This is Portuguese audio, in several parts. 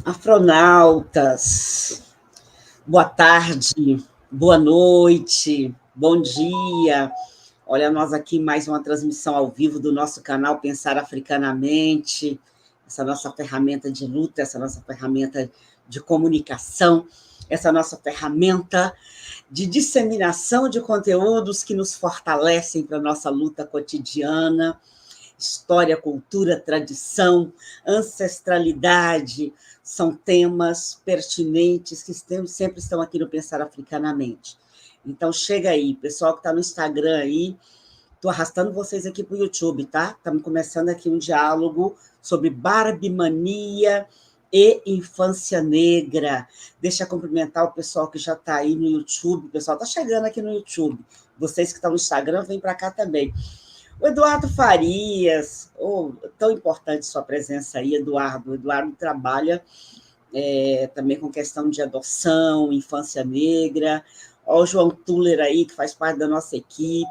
Afronautas, boa tarde, boa noite, bom dia. Olha, nós aqui mais uma transmissão ao vivo do nosso canal Pensar Africanamente, essa nossa ferramenta de luta, essa nossa ferramenta de comunicação, essa nossa ferramenta de disseminação de conteúdos que nos fortalecem para a nossa luta cotidiana. História, cultura, tradição, ancestralidade, são temas pertinentes que sempre estão aqui no Pensar Africanamente. Então, chega aí, pessoal que está no Instagram aí, estou arrastando vocês aqui para o YouTube, tá? Estamos começando aqui um diálogo sobre Barbimania e infância negra. Deixa eu cumprimentar o pessoal que já está aí no YouTube. O pessoal está chegando aqui no YouTube. Vocês que estão no Instagram, vêm para cá também. O Eduardo Farias, tão importante sua presença aí, Eduardo. O Eduardo trabalha também com questão de adoção, infância negra. Olha o João Tuller aí, que faz parte da nossa equipe.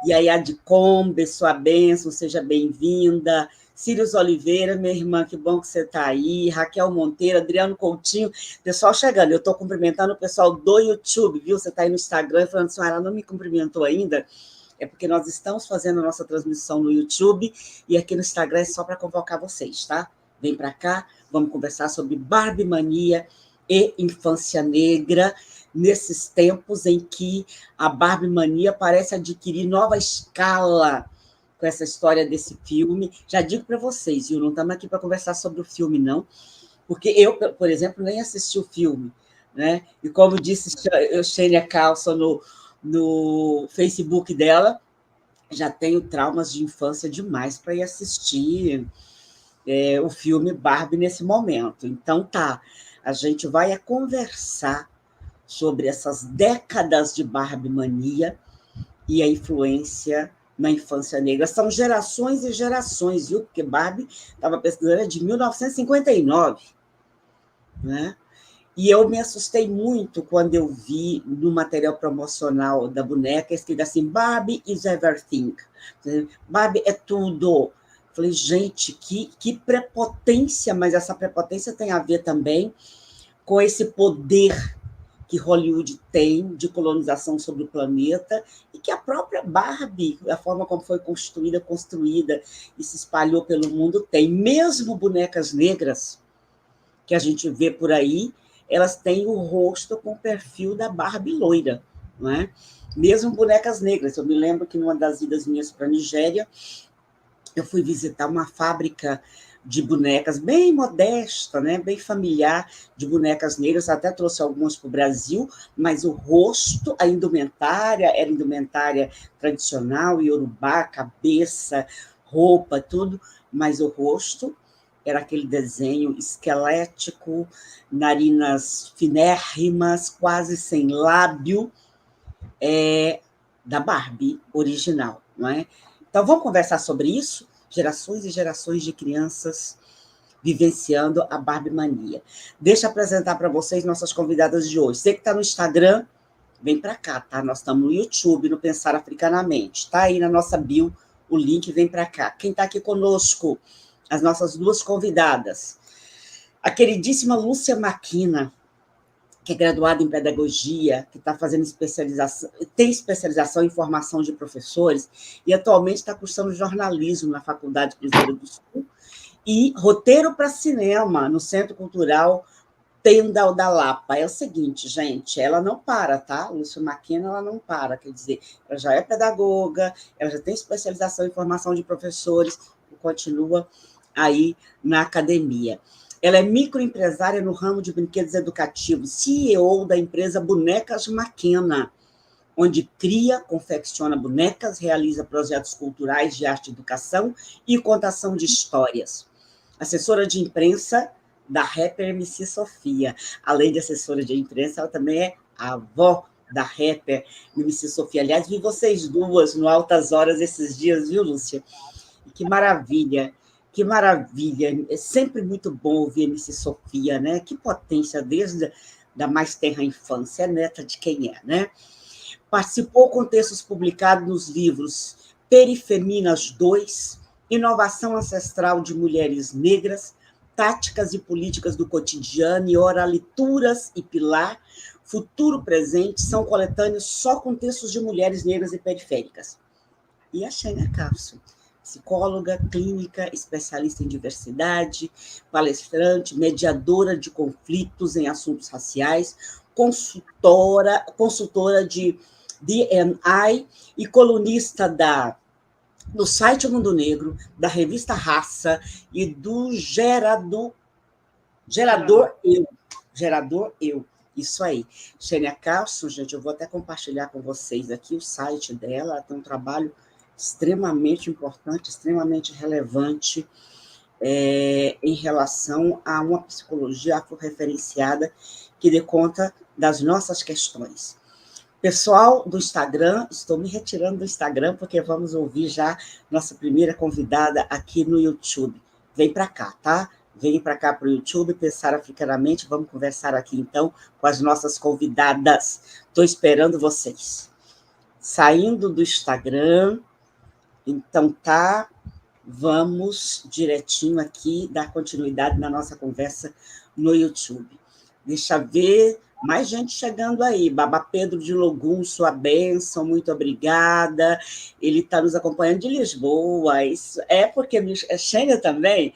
E aí, Adicombe, sua bênção, seja bem-vinda. Círios Oliveira, minha irmã, que bom que você está aí. Raquel Monteiro, Adriano Coutinho. Pessoal chegando, eu estou cumprimentando o pessoal do YouTube, viu? Você está aí no Instagram falando assim, ela não me cumprimentou ainda. É porque nós estamos fazendo a nossa transmissão no YouTube e aqui no Instagram é só para convocar vocês, tá? Vem para cá, vamos conversar sobre Barbimania e infância negra, nesses tempos em que a Barbimania parece adquirir nova escala com essa história desse filme. Já digo para vocês, viu? Não estamos aqui para conversar sobre o filme, não, porque eu, por exemplo, nem assisti o filme, né? E como disse Eugênia Carlson no Facebook dela, já tenho traumas de infância demais para ir assistir o filme Barbie nesse momento. Então, a gente vai conversar sobre essas décadas de Barbimania e a influência na infância negra. São gerações e gerações, viu? Porque Barbie, estava pesquisando, é de 1959, né? E eu me assustei muito quando eu vi no material promocional da boneca escrito assim, Barbie is everything. Barbie é tudo. Falei, gente, que prepotência, mas essa prepotência tem a ver também com esse poder que Hollywood tem de colonização sobre o planeta e que a própria Barbie, a forma como foi construída e se espalhou pelo mundo, tem. Mesmo bonecas negras que a gente vê por aí, elas têm o rosto com o perfil da Barbie loira, não é? Mesmo bonecas negras. Eu me lembro que numa das idas minhas para a Nigéria, eu fui visitar uma fábrica de bonecas bem modesta, né? Bem familiar, de bonecas negras, até trouxe algumas para o Brasil, mas o rosto, a indumentária, era indumentária tradicional, iorubá, cabeça, roupa, tudo, mas o rosto era aquele desenho esquelético, narinas finérrimas, quase sem lábio, da Barbie original, não é? Então, vamos conversar sobre isso? Gerações e gerações de crianças vivenciando a Barbimania. Deixa eu apresentar para vocês nossas convidadas de hoje. Você que está no Instagram, vem para cá, tá? Nós estamos no YouTube, no Pensar Africanamente. Está aí na nossa bio o link, vem para cá. Quem está aqui conosco? As nossas duas convidadas. A queridíssima Lúcia Maquina, que é graduada em pedagogia, que está fazendo especialização, tem especialização em formação de professores e atualmente está cursando jornalismo na Faculdade Cruzeiro do Sul e roteiro para cinema no Centro Cultural Tenda da Lapa. É o seguinte, gente, ela não para, tá? Lúcia Maquina, ela não para, quer dizer, ela já é pedagoga, ela já tem especialização em formação de professores e continua aí na academia. Ela é microempresária no ramo de brinquedos educativos, CEO da empresa Bonecas Maquina, onde cria, confecciona bonecas, realiza projetos culturais de arte e educação e contação de histórias. Assessora de imprensa da rapper MC Sofia. Além de assessora de imprensa, ela também é a avó da rapper MC Sofia. Aliás, vi vocês duas no Altas Horas esses dias, viu, Lúcia? E que maravilha! Que maravilha! É sempre muito bom ouvir MC Sofia, né? Que potência, desde da mais tenra infância, é neta de quem é, né? Participou com textos publicados nos livros Perifeminas 2, Inovação Ancestral de Mulheres Negras, táticas e políticas do cotidiano e oralituras e pilar, futuro presente, são coletâneos só com textos de mulheres negras e periféricas. E a Xênia Cássio, psicóloga, clínica, especialista em diversidade, palestrante, mediadora de conflitos em assuntos raciais, consultora de D&I e colunista do site Mundo Negro, da revista Raça e do Gerador Eu. Gerador Eu. Isso aí. Xênia Carlson, gente, eu vou até compartilhar com vocês aqui o site dela. Ela tem um trabalho extremamente importante, extremamente relevante em relação a uma psicologia afro-referenciada que dê conta das nossas questões. Pessoal do Instagram, estou me retirando do Instagram porque vamos ouvir já nossa primeira convidada aqui no YouTube. Vem para cá, tá? Vem para cá para o YouTube, Pensar Africanamente. Vamos conversar aqui, então, com as nossas convidadas. Estou esperando vocês. Saindo do Instagram, então tá, vamos direitinho aqui dar continuidade na nossa conversa no YouTube. Deixa eu ver, mais gente chegando aí. Baba Pedro de Logum, sua bênção, muito obrigada. Ele está nos acompanhando de Lisboa. Isso é porque a Xênia também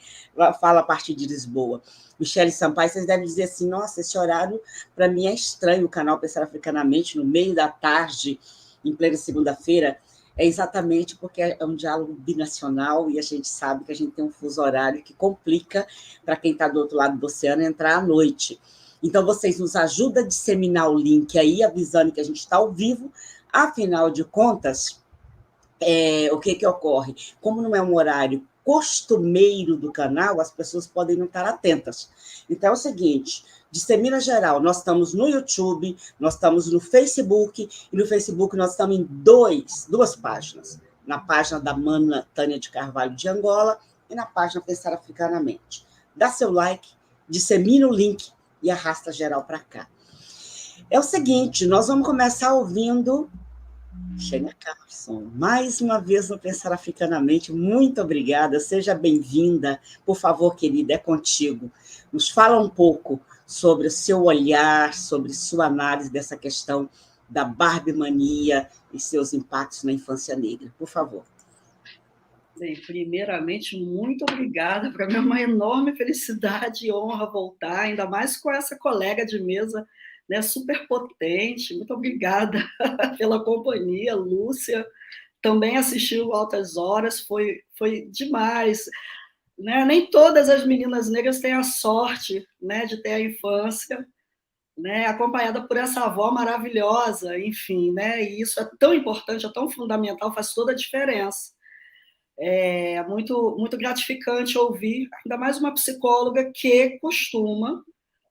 fala a partir de Lisboa. Michele Sampaio, vocês devem dizer assim, nossa, esse horário para mim é estranho, o canal Pensar Africanamente, no meio da tarde, em plena segunda-feira. É exatamente porque é um diálogo binacional e a gente sabe que a gente tem um fuso horário que complica para quem está do outro lado do oceano entrar à noite. Então, vocês nos ajudam a disseminar o link aí, avisando que a gente está ao vivo. Afinal de contas, o que ocorre? Como não é um horário costumeiro do canal, as pessoas podem não estar atentas. Então, é o seguinte, dissemina geral, nós estamos no YouTube, nós estamos no Facebook, e no Facebook nós estamos em duas páginas. Na página da Mana Tânia de Carvalho de Angola e na página Pensar Africanamente. Dá seu like, dissemina o link e arrasta geral para cá. É o seguinte, nós vamos começar ouvindo Xênia Carlson, mais uma vez no Pensar Africanamente, muito obrigada, seja bem-vinda, por favor, querida, é contigo. Nos fala um pouco sobre o seu olhar, sobre sua análise dessa questão da Barbie-mania e seus impactos na infância negra, por favor. Bem, primeiramente, muito obrigada. Para mim é uma enorme felicidade e honra voltar, ainda mais com essa colega de mesa, né, super potente. Muito obrigada pela companhia, Lúcia. Também assistiu Altas Horas, foi demais. Né? Nem todas as meninas negras têm a sorte, né, de ter a infância, né, acompanhada por essa avó maravilhosa, enfim, né? E isso é tão importante, é tão fundamental, faz toda a diferença. É muito gratificante ouvir, ainda mais uma psicóloga que costuma,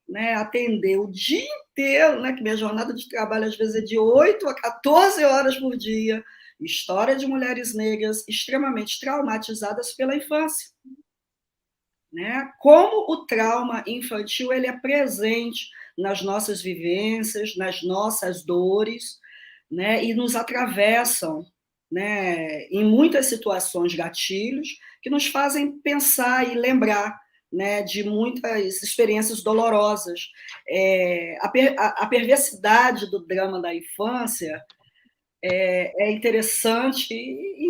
né, atender o dia inteiro, né, que minha jornada de trabalho às vezes é de 8 a 14 horas por dia, história de mulheres negras extremamente traumatizadas pela infância. Né? Como o trauma infantil ele é presente nas nossas vivências, nas nossas dores, né, e nos atravessam, né, em muitas situações gatilhos que nos fazem pensar e lembrar, né, de muitas experiências dolorosas. A perversidade do drama da infância é interessante,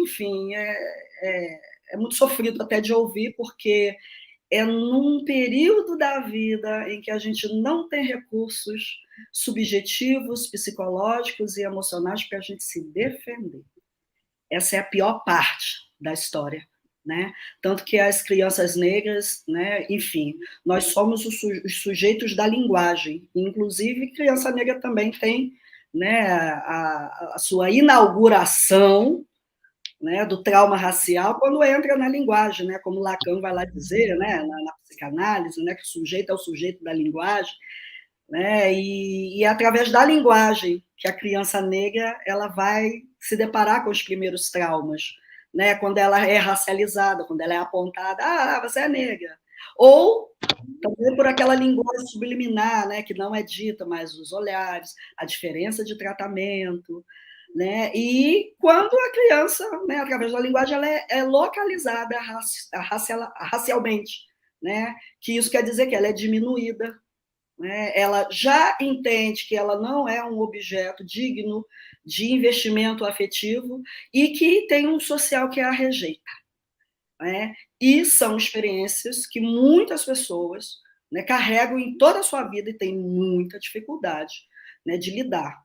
enfim, é muito sofrido até de ouvir, porque é num período da vida em que a gente não tem recursos subjetivos, psicológicos e emocionais para a gente se defender. Essa é a pior parte da história, né? Tanto que as crianças negras, né, enfim, nós somos os sujeitos da linguagem, inclusive criança negra também tem, né, a sua inauguração, né, do trauma racial quando entra na linguagem, né, como Lacan vai lá dizer, né, na psicanálise, né, que o sujeito é o sujeito da linguagem, né, e é através da linguagem que a criança negra ela vai se deparar com os primeiros traumas, né, quando ela é racializada, quando ela é apontada, você é negra, ou também por aquela linguagem subliminar, né, que não é dita, mas os olhares, a diferença de tratamento, né? E quando a criança, né, através da linguagem, ela é localizada racialmente, né, que isso quer dizer que ela é diminuída, né, ela já entende que ela não é um objeto digno de investimento afetivo e que tem um social que a rejeita, né? E são experiências que muitas pessoas, né, carregam em toda a sua vida e têm muita dificuldade, né, de lidar.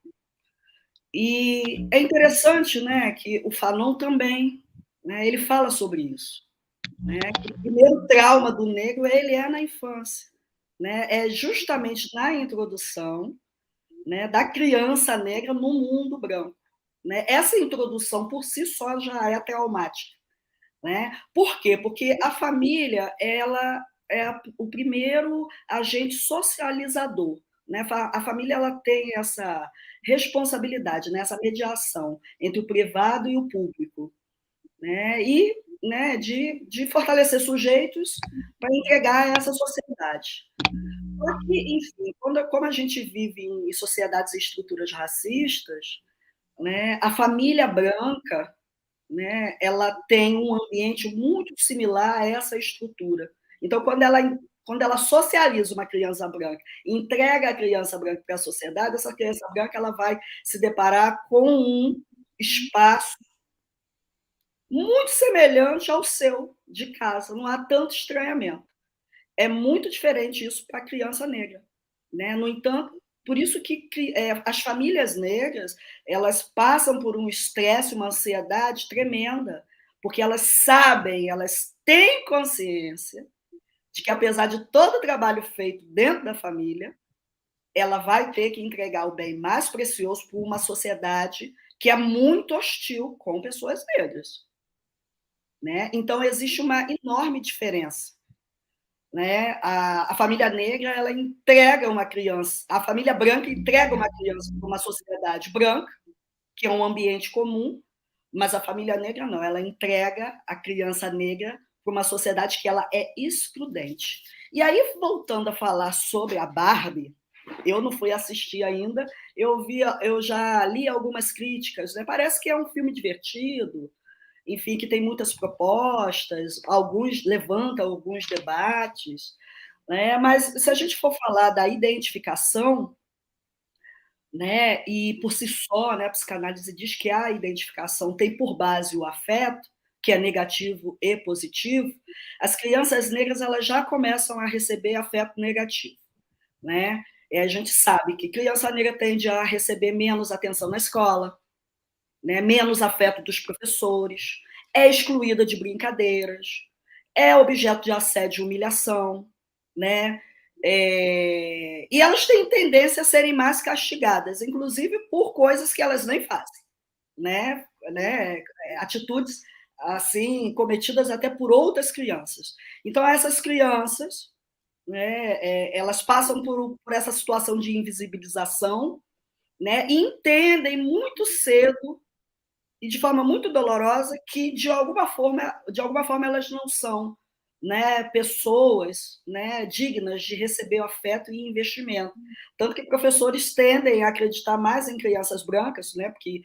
E é interessante, né, que o Fanon também, né, ele fala sobre isso, né, que o primeiro trauma do negro ele é na infância, né, é justamente na introdução, né, da criança negra no mundo branco, né? Essa introdução por si só já é traumática, né? Por quê? Porque a família ela é o primeiro agente socializador, né? A família ela tem essa responsabilidade, né? Essa mediação entre o privado e o público, né? E, né, de fortalecer sujeitos para entregar essa sociedade. Só que, enfim, como a gente vive em sociedades e estruturas racistas, né, a família branca, né, ela tem um ambiente muito similar a essa estrutura. Então, quando ela socializa uma criança branca, entrega a criança branca para a sociedade, essa criança branca ela vai se deparar com um espaço muito semelhante ao seu de casa, não há tanto estranhamento. É muito diferente isso para a criança negra, né? No entanto, por isso que as famílias negras elas passam por um estresse, uma ansiedade tremenda, porque elas sabem, elas têm consciência de que apesar de todo o trabalho feito dentro da família, ela vai ter que entregar o bem mais precioso para uma sociedade que é muito hostil com pessoas negras, né? Então existe uma enorme diferença, né? A família negra ela entrega uma criança, a família branca entrega uma criança para uma sociedade branca, que é um ambiente comum, mas a família negra não, ela entrega a criança negra para uma sociedade que ela é excludente. E aí, voltando a falar sobre a Barbie, eu não fui assistir ainda, eu já li algumas críticas, né? Parece que é um filme divertido, enfim, que tem muitas propostas, alguns levantam alguns debates, né? Mas se a gente for falar da identificação, né, e por si só, né, a psicanálise diz que a identificação tem por base o afeto, que é negativo e positivo, as crianças negras elas já começam a receber afeto negativo, né? E a gente sabe que criança negra tende a receber menos atenção na escola, né, menos afeto dos professores, é excluída de brincadeiras, é objeto de assédio e humilhação, né? E elas têm tendência a serem mais castigadas, inclusive por coisas que elas nem fazem, né? Atitudes assim cometidas até por outras crianças. Então essas crianças, né, elas passam por essa situação de invisibilização, né? E entendem muito cedo e de forma muito dolorosa que de alguma forma elas não são, né, pessoas, né, dignas de receber afeto e investimento. Tanto que professores tendem a acreditar mais em crianças brancas, né, porque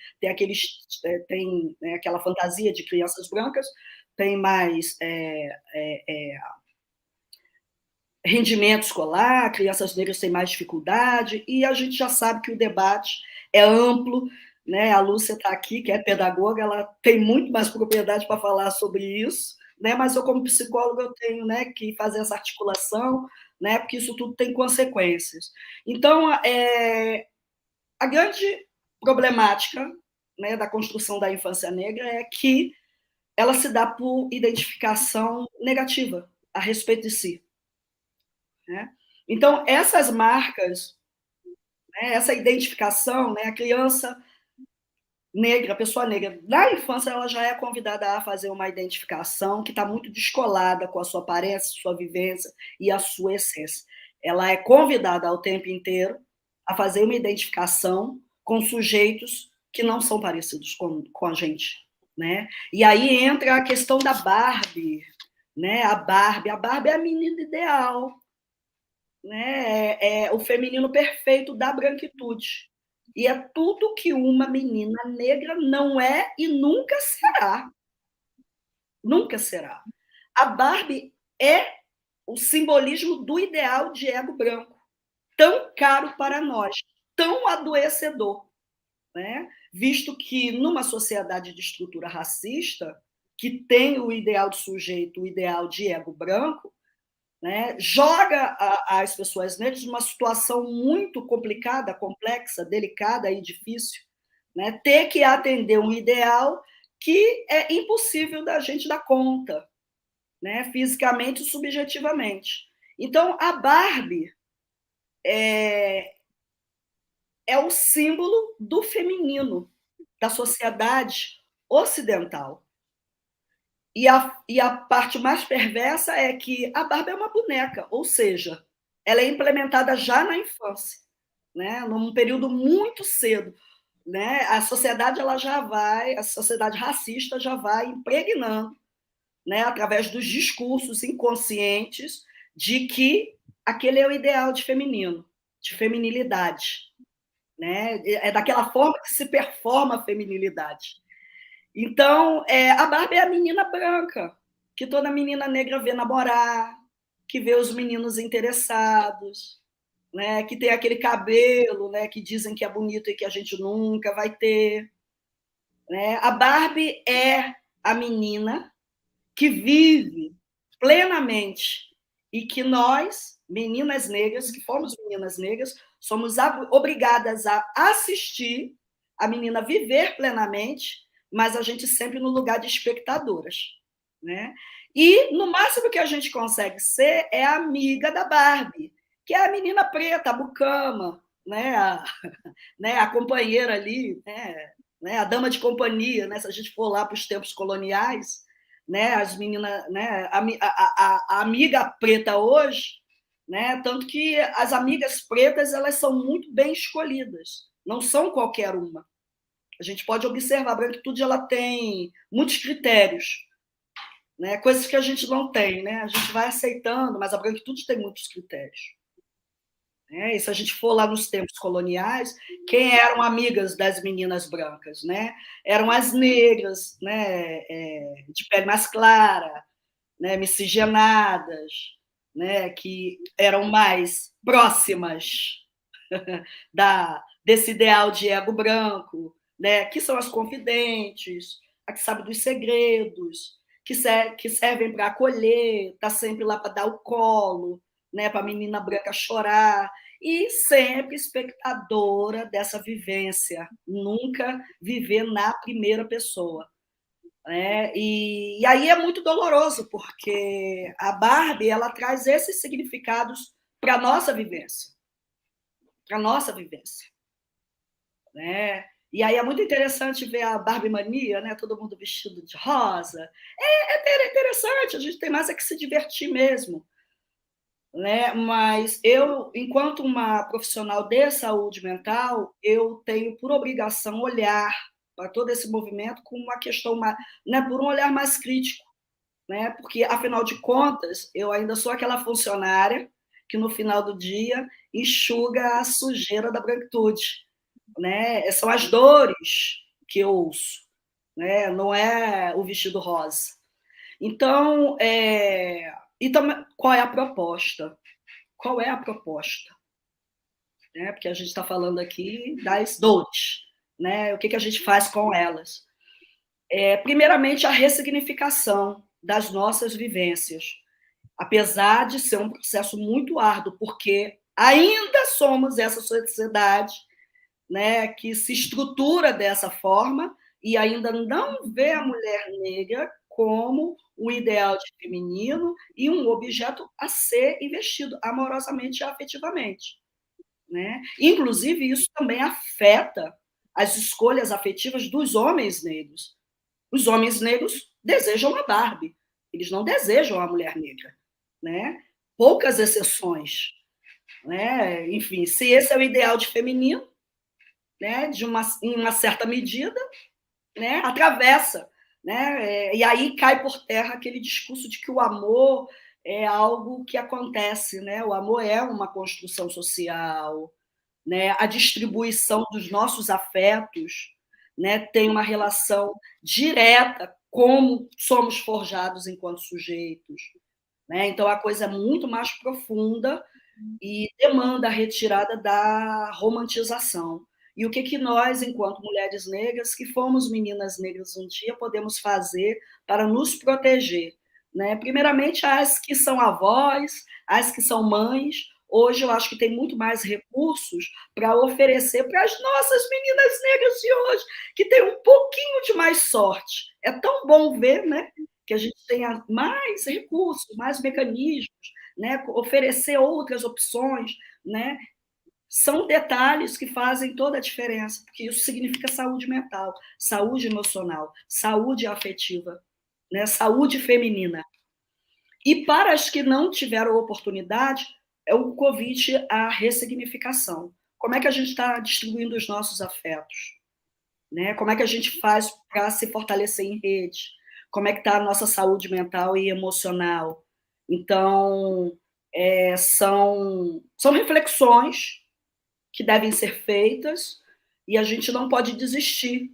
tem né, aquela fantasia de crianças brancas, tem mais rendimento escolar, crianças negras têm mais dificuldade, e a gente já sabe que o debate é amplo, né? A Lúcia está aqui, que é pedagoga, ela tem muito mais propriedade para falar sobre isso, né? Mas eu, como psicóloga, eu tenho, né, que fazer essa articulação, né? Porque isso tudo tem consequências. Então, a grande problemática, né, da construção da infância negra é que ela se dá por identificação negativa a respeito de si, né? Então, essas marcas, né, essa identificação, né, a criança negra, a pessoa negra, na infância, ela já é convidada a fazer uma identificação que está muito descolada com a sua aparência, sua vivência e a sua essência. Ela é convidada ao tempo inteiro a fazer uma identificação com sujeitos que não são parecidos com a gente, né? E aí entra a questão da Barbie, né? A Barbie é a menina ideal, né? É o feminino perfeito da branquitude. E é tudo que uma menina negra não é e nunca será. Nunca será. A Barbie é o simbolismo do ideal de ego branco, tão caro para nós, tão adoecedor, né? Visto que numa sociedade de estrutura racista, que tem o ideal de sujeito, o ideal de ego branco, né, joga as pessoas negras numa situação muito complicada, complexa, delicada e difícil, né? Ter que atender um ideal que é impossível da gente dar conta, né? Fisicamente e subjetivamente. Então, a Barbie é o símbolo do feminino, da sociedade ocidental. E a parte mais perversa é que a Barbie é uma boneca, ou seja, ela é implementada já na infância, né? Num período muito cedo. Né? A sociedade a sociedade racista já vai impregnando, né, através dos discursos inconscientes de que aquele é o ideal de feminino, de feminilidade. Né? É daquela forma que se performa a feminilidade. Então, a Barbie é a menina branca, que toda menina negra vê namorar, que vê os meninos interessados, né? Que tem aquele cabelo, né? Que dizem que é bonito e que a gente nunca vai ter. Né? A Barbie é a menina que vive plenamente e que nós, meninas negras, que fomos meninas negras, somos obrigadas a assistir a menina viver plenamente, mas a gente sempre no lugar de espectadoras. Né? E no máximo que a gente consegue ser é a amiga da Barbie, que é a menina preta, a mucama, né, a companheira ali, né, a dama de companhia, né, se a gente for lá para os tempos coloniais, né, as meninas, né, a amiga preta hoje, né, tanto que as amigas pretas elas são muito bem escolhidas, não são qualquer uma. A gente pode observar, a branquitude ela tem muitos critérios, né, coisas que a gente não tem, né, a gente vai aceitando, mas a branquitude tem muitos critérios. E se a gente for lá nos tempos coloniais, quem eram amigas das meninas brancas? Né? Eram as negras, né? De pele mais clara, né? Miscigenadas, né? Que eram mais próximas desse ideal de ego branco, né? Que são as confidentes, a que sabe dos segredos, que servem para acolher, tá sempre lá para dar o colo, né? Para a menina branca chorar, e sempre espectadora dessa vivência, nunca viver na primeira pessoa. Né? E aí é muito doloroso, porque a Barbie ela traz esses significados para a nossa vivência. Para a nossa vivência. Né? E aí é muito interessante ver a Barbie mania, né? Todo mundo vestido de rosa. É interessante, a gente tem mais é que se divertir mesmo. Né? Mas eu, enquanto uma profissional de saúde mental, eu tenho por obrigação olhar para todo esse movimento com uma questão, né, por um olhar mais crítico, né? Porque afinal de contas eu ainda sou aquela funcionária que no final do dia enxuga a sujeira da branquitude, né? São as dores que eu ouço, né? Não é o vestido rosa. Então, e também, qual é a proposta? Qual é a proposta? Porque a gente está falando aqui das dores, né? O que a gente faz com elas? Primeiramente, a ressignificação das nossas vivências, apesar de ser um processo muito árduo, porque ainda somos essa sociedade, né, que se estrutura dessa forma e ainda não vê a mulher negra como o ideal de feminino e um objeto a ser investido amorosamente e afetivamente. Né? Inclusive, isso também afeta as escolhas afetivas dos homens negros. Os homens negros desejam a Barbie, eles não desejam a mulher negra. Né? Poucas exceções. Né? Enfim, se esse é o ideal de feminino, né, em uma certa medida, né, atravessa. Né? E aí cai por terra aquele discurso de que o amor é algo que acontece. Né? O amor é uma construção social, né? A distribuição dos nossos afetos, né, tem uma relação direta como somos forjados enquanto sujeitos. né? Então, a coisa é muito mais profunda e demanda a retirada da romantização. E o que, que nós, enquanto mulheres negras, que fomos meninas negras um dia, podemos fazer para nos proteger? Né? Primeiramente, as que são avós, as que são mães. Hoje, eu acho que tem muito mais recursos para oferecer para as nossas meninas negras de hoje, que têm um pouquinho de mais sorte. É tão bom ver, né, que a gente tenha mais recursos, mais mecanismos, né, oferecer outras opções, né, são detalhes que fazem toda a diferença, porque isso significa saúde mental, saúde emocional, saúde afetiva, né, saúde feminina. E para as que não tiveram oportunidade, é o convite à ressignificação. Como é que a gente está distribuindo os nossos afetos? Né? Como é que a gente faz para se fortalecer em rede? Como é que está a nossa saúde mental e emocional? Então, são reflexões que devem ser feitas e a gente não pode desistir.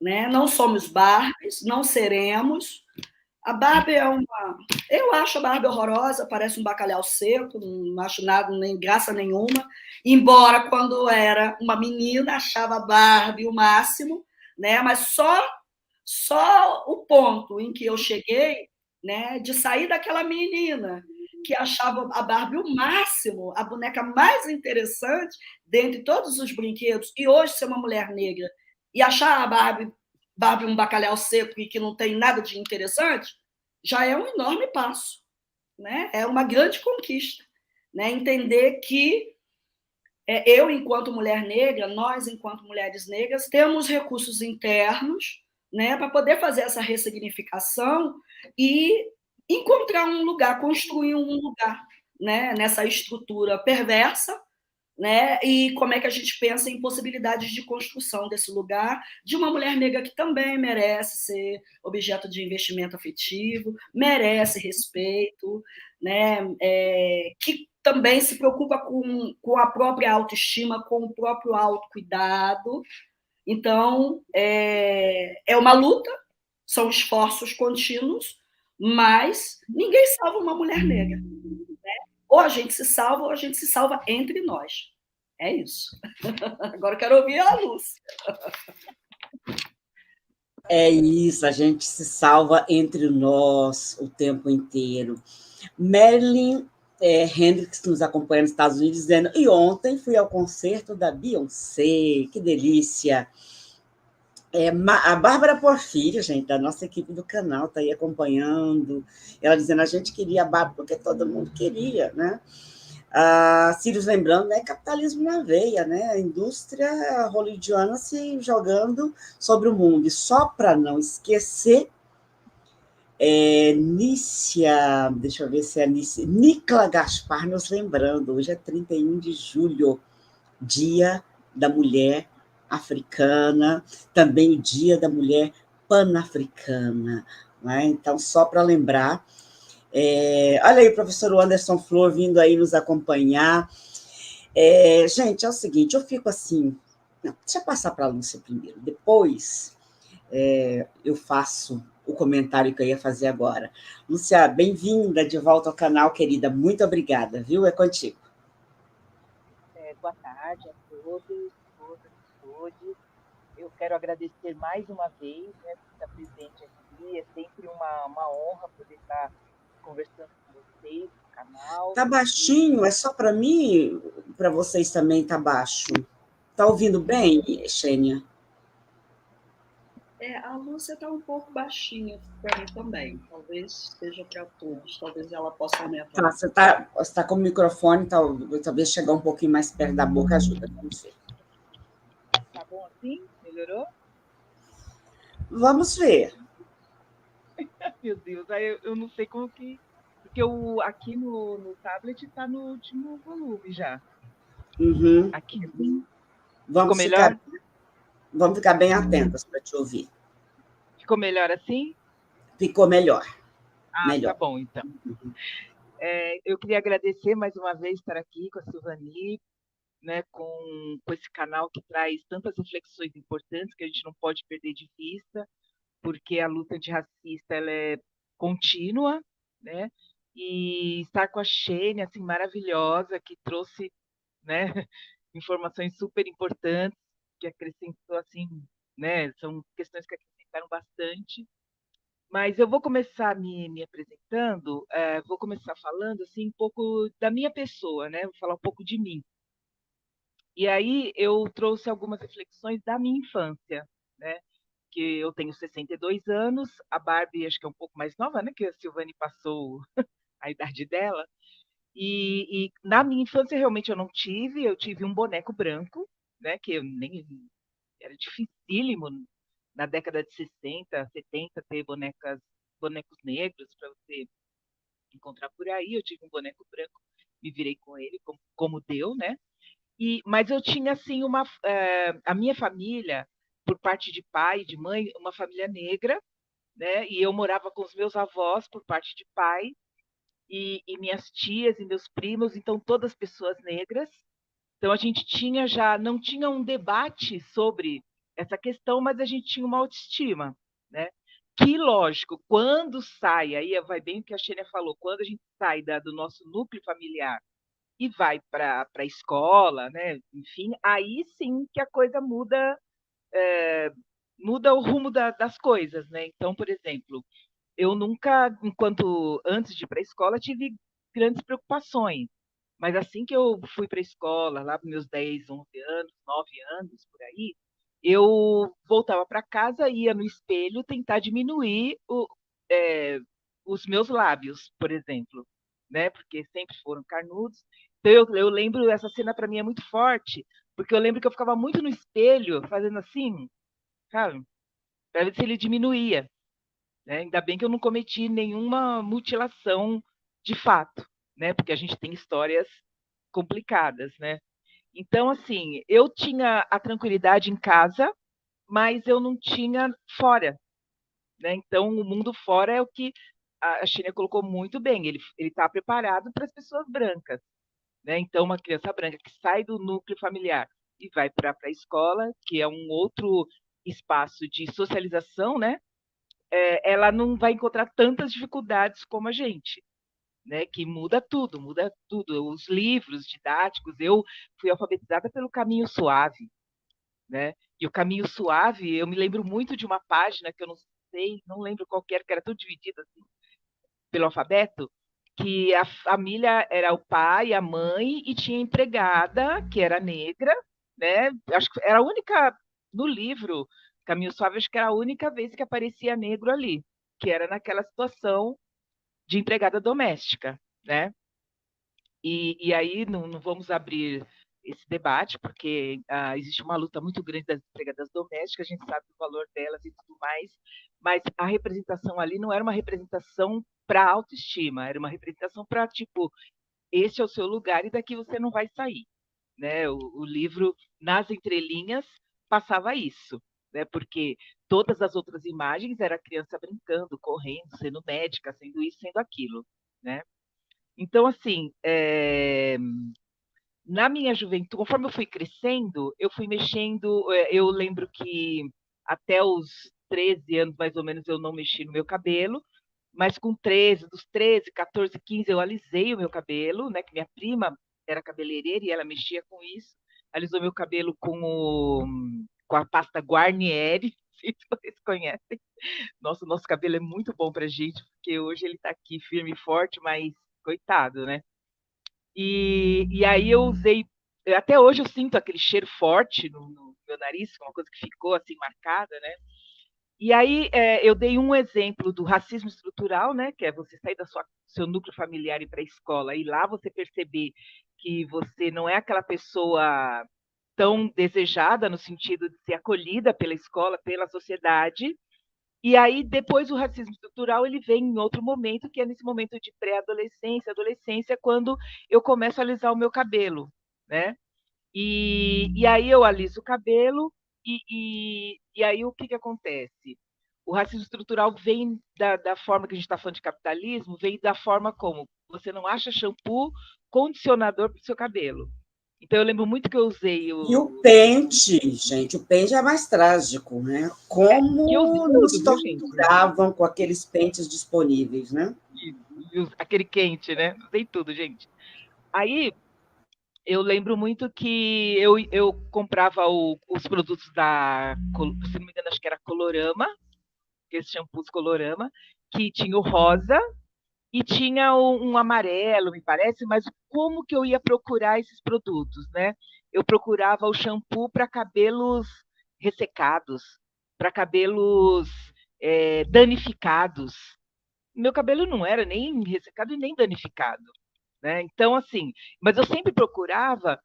Né? Não somos Barbies, não seremos. A Barbie é uma. Eu acho a Barbie horrorosa, parece um bacalhau seco, não acho nada, nem graça nenhuma. Embora, quando era uma menina, achava a Barbie o máximo, né? Mas só o ponto em que eu cheguei, né, de sair daquela menina que achava a Barbie o máximo, a boneca mais interessante dentre todos os brinquedos, e hoje ser uma mulher negra e achar a Barbie um bacalhau seco e que não tem nada de interessante, já é um enorme passo, né? É uma grande conquista, né? Entender que eu, enquanto mulher negra, nós, enquanto mulheres negras, temos recursos internos, né, para poder fazer essa ressignificação e encontrar um lugar, construir um lugar, né, nessa estrutura perversa, né? E como é que a gente pensa em possibilidades de construção desse lugar de uma mulher negra que também merece ser objeto de investimento afetivo, merece respeito, né? Que também se preocupa com a própria autoestima, com o próprio autocuidado. Então, é uma luta, são esforços contínuos, mas ninguém salva uma mulher negra. Ou a gente se salva, ou a gente se salva entre nós. É isso. Agora eu quero ouvir a Lúcia. É isso, a gente se salva entre nós o tempo inteiro. Marilyn Hendricks nos acompanha nos Estados Unidos, dizendo: e ontem fui ao concerto da Beyoncé, que delícia. A Bárbara Porfírio, gente, da nossa equipe do canal, está aí acompanhando. Ela dizendo: a gente queria a Bárbara porque todo mundo queria, né? Sirius lembrando, né, capitalismo na veia, né, a indústria hollywoodiana se jogando sobre o mundo. E só para não esquecer, Nícia, deixa eu ver se é Nícia, Nicla Gaspar nos lembrando, hoje é 31 de julho, Dia da Mulher Africana, também o Dia da Mulher Panafricana, né? Então, só para lembrar. Olha aí o professor Anderson Flor vindo aí nos acompanhar. Gente, é o seguinte, eu fico assim. Não, deixa eu passar para a Lúcia primeiro, depois eu faço o comentário que eu ia fazer agora. Lúcia, bem-vinda de volta ao canal, querida. Muito obrigada, viu? É contigo. Boa tarde a todos, todas e todos. Eu quero agradecer mais uma vez, né, por estar presente aqui. É sempre uma honra poder estar conversando com vocês no canal. Tá baixinho, é só para mim, para vocês também tá baixo. Tá ouvindo bem, Xênia? A Lúcia está um pouco baixinha para mim também. Talvez seja para todos. Talvez ela possa aumentar. Tá, você tá com o microfone, talvez chegar um pouquinho mais perto da boca ajuda. Vamos ver. Tá bom assim? Melhorou? Vamos ver. Meu Deus, aí eu não sei como que... Porque aqui no tablet está no último volume já. Uhum. Aqui, assim. Ficou melhor? Vamos ficar bem atentas para te ouvir. Ficou melhor assim? Ficou melhor. Tá bom, então. Eu queria agradecer mais uma vez estar aqui com a Silvani, né, com esse canal que traz tantas reflexões importantes que a gente não pode perder de vista, porque a luta antirracista ela é contínua, né? e estar com a Xênia, assim, maravilhosa, que trouxe, né, informações super importantes, que acrescentou, assim, né, são questões que acrescentaram bastante. Mas eu vou começar me apresentando, vou começar falando, assim, um pouco da minha pessoa, né, vou falar um pouco de mim. E aí eu trouxe algumas reflexões da minha infância, né, que eu tenho 62 anos, a Barbie acho que é um pouco mais nova, né, que a Silvane passou a idade dela, e na minha infância realmente eu tive um boneco branco, né, que eu nem era dificílimo na década de 60, 70 ter bonecos negros para você encontrar por aí. Eu tive um boneco branco, me virei com ele como deu, né? Mas eu tinha assim a minha família, por parte de pai e de mãe, uma família negra, né? E eu morava com os meus avós por parte de pai e minhas tias e meus primos, então todas pessoas negras. Então a gente não tinha um debate sobre essa questão, mas a gente tinha uma autoestima, né? Que, lógico, quando sai, aí vai bem o que a Xênia falou, quando a gente sai do nosso núcleo familiar e vai para a escola, né? Enfim, aí sim que a coisa muda o rumo das coisas, né? Então, por exemplo, eu nunca, antes de ir para a escola, tive grandes preocupações. Mas assim que eu fui para a escola, lá para meus 10, 11 anos, 9 anos, por aí, eu voltava para casa, ia no espelho tentar diminuir é, os meus lábios, por exemplo, né? Porque sempre foram carnudos. Então eu lembro, essa cena para mim é muito forte, porque eu lembro que eu ficava muito no espelho, fazendo assim, sabe? Para ver se ele diminuía, né? Ainda bem que eu não cometi nenhuma mutilação de fato, né? Porque a gente tem histórias complicadas, né? Então, assim, eu tinha a tranquilidade em casa, mas eu não tinha fora, né? Então, o mundo fora é o que a China colocou muito bem. Ele está preparado para as pessoas brancas, né? Então, uma criança branca que sai do núcleo familiar e vai para a escola, que é um outro espaço de socialização, né? Ela não vai encontrar tantas dificuldades como a gente, né? Que muda tudo, muda tudo. Os livros didáticos, eu fui alfabetizada pelo Caminho Suave, né? E o Caminho Suave, eu me lembro muito de uma página que eu não sei, não lembro qual que era tudo dividido assim, pelo alfabeto, que a família era o pai, a mãe e tinha empregada que era negra, né? Acho que era a única no livro Caminho Suave, acho que era a única vez que aparecia negro ali, que era naquela situação de empregada doméstica, né? E aí não vamos abrir esse debate, porque existe uma luta muito grande das empregadas domésticas, a gente sabe o valor delas e tudo mais, mas a representação ali não era uma representação para autoestima, era uma representação para, tipo, esse é o seu lugar e daqui você não vai sair. Né? O livro, nas entrelinhas, passava isso, né? Porque todas as outras imagens era a criança brincando, correndo, sendo médica, sendo isso, sendo aquilo, né? Então, assim, na minha juventude, conforme eu fui crescendo, eu fui mexendo. Eu lembro que até os 13 anos, mais ou menos, eu não mexi no meu cabelo, mas com 13, dos 13, 14, 15, eu alisei o meu cabelo, né? Que minha prima era cabeleireira e ela mexia com isso. Alisou meu cabelo com a pasta Guarnieri, não sei se vocês conhecem. Nosso cabelo é muito bom pra gente, porque hoje ele tá aqui firme e forte, mas coitado, né? E aí eu usei, até hoje eu sinto aquele cheiro forte no meu nariz, uma coisa que ficou assim marcada, né? E aí eu dei um exemplo do racismo estrutural, né? Que é você sair seu núcleo familiar e ir para a escola, e lá você perceber que você não é aquela pessoa tão desejada no sentido de ser acolhida pela escola, pela sociedade. E aí, depois, o racismo estrutural ele vem em outro momento, que é nesse momento de pré-adolescência, adolescência, quando eu começo a alisar o meu cabelo, né? E aí eu aliso o cabelo, e aí o que acontece? O racismo estrutural vem da forma que a gente está falando de capitalismo, vem da forma como você não acha shampoo, condicionador para o seu cabelo. Então, eu lembro muito que eu usei E o pente, gente, o pente é mais trágico, né? Como nos torturavam com aqueles pentes disponíveis, né? aquele quente, né? Usei tudo, gente. Aí eu lembro muito que eu comprava os produtos se não me engano, acho que era Colorama, aqueles shampoos Colorama, que tinha o rosa e tinha um amarelo, me parece, mas como que eu ia procurar esses produtos, né? Eu procurava o shampoo para cabelos ressecados, para cabelos danificados. Meu cabelo não era nem ressecado e nem danificado, né? Então, assim, mas eu sempre procurava,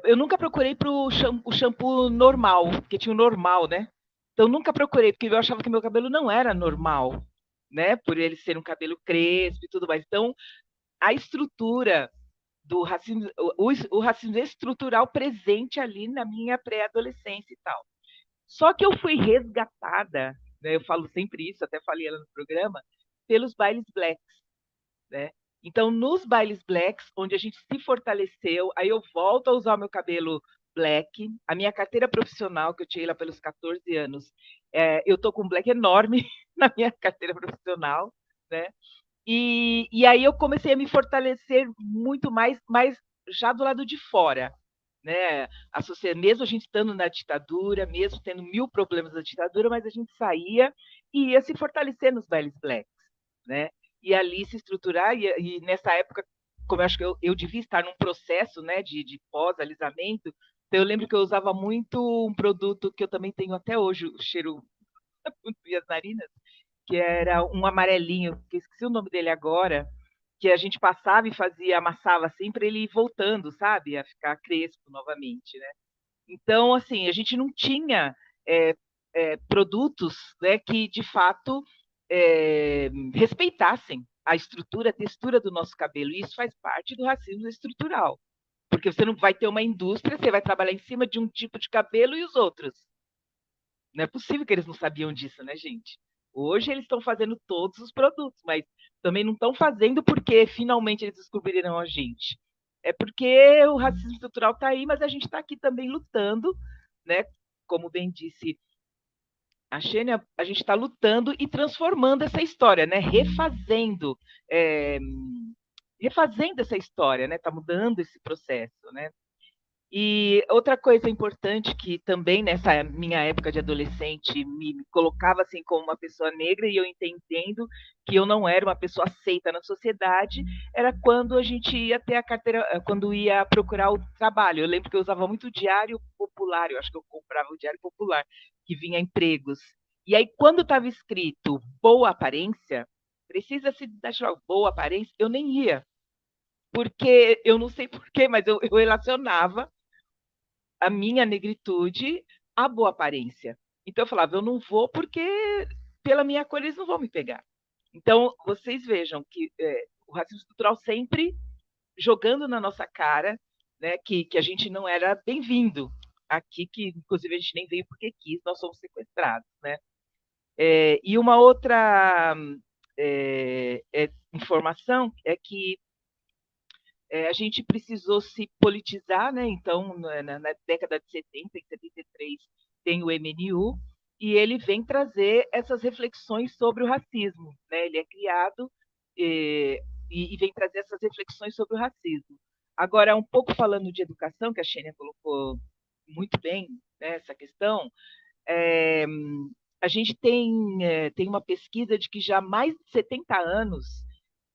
eu nunca procurei para o shampoo normal, porque tinha o normal, né? Então, nunca procurei, porque eu achava que meu cabelo não era normal, né? Por ele ser um cabelo crespo e tudo mais. Então, a estrutura do racismo, o racismo estrutural presente ali na minha pré-adolescência e tal. Só que eu fui resgatada, né? Eu falo sempre isso, até falei ela no programa, pelos bailes blacks, né? Então, nos bailes blacks, onde a gente se fortaleceu, aí eu volto a usar o meu cabelo black, a minha carteira profissional, que eu tirei lá pelos 14 anos, eu tô com um black enorme na minha carteira profissional, né? E aí eu comecei a me fortalecer muito mais, mas já do lado de fora, né? Mesmo a gente estando na ditadura, mesmo tendo mil problemas da ditadura, mas a gente saía e ia se fortalecer nos bailes blacks, né? E ali se estruturar, e nessa época, como eu acho que eu devia estar num processo, né, de pós-alisamento, então eu lembro que eu usava muito um produto que eu também tenho até hoje, o cheiro nas minhas narinas, que era um amarelinho, que eu esqueci o nome dele agora, que a gente passava e fazia, amassava assim para ele ir voltando, sabe? A ficar crespo novamente, né? Então, assim, a gente não tinha produtos, né, que de fato respeitassem a estrutura, a textura do nosso cabelo. E isso faz parte do racismo estrutural. Porque você não vai ter uma indústria, você vai trabalhar em cima de um tipo de cabelo e os outros. Não é possível que eles não sabiam disso, né, gente? Hoje eles estão fazendo todos os produtos, mas também não estão fazendo porque finalmente eles descobriram a gente. É porque o racismo estrutural está aí, mas a gente está aqui também lutando, né? Como bem disse a Xênia, a gente está lutando e transformando essa história, né? É, refazendo essa história, né? Está mudando esse processo, né? E outra coisa importante que também nessa minha época de adolescente me colocava assim como uma pessoa negra e eu entendendo que eu não era uma pessoa aceita na sociedade, era quando a gente ia ter a carteira, quando ia procurar o trabalho. Eu lembro que eu usava muito o Diário Popular, eu acho que eu comprava o Diário Popular, que vinha empregos. E aí quando estava escrito boa aparência, precisa se deixar boa aparência, eu nem ia. Porque eu não sei porquê, mas eu relacionava a minha negritude à boa aparência. Então eu falava, eu não vou porque pela minha cor eles não vão me pegar. Então vocês vejam que o racismo estrutural sempre jogando na nossa cara, né, que a gente não era bem-vindo aqui, que inclusive a gente nem veio porque quis, nós somos sequestrados, né? E uma outra informação é que a gente precisou se politizar, né? Então, na década de 70, em 73, tem o MNU, e ele vem trazer essas reflexões sobre o racismo. Né? Ele é criado e vem trazer essas reflexões sobre o racismo. Agora, um pouco falando de educação, que a Xênia colocou muito bem né, essa questão, é, a gente tem uma pesquisa de que já há mais de 70 anos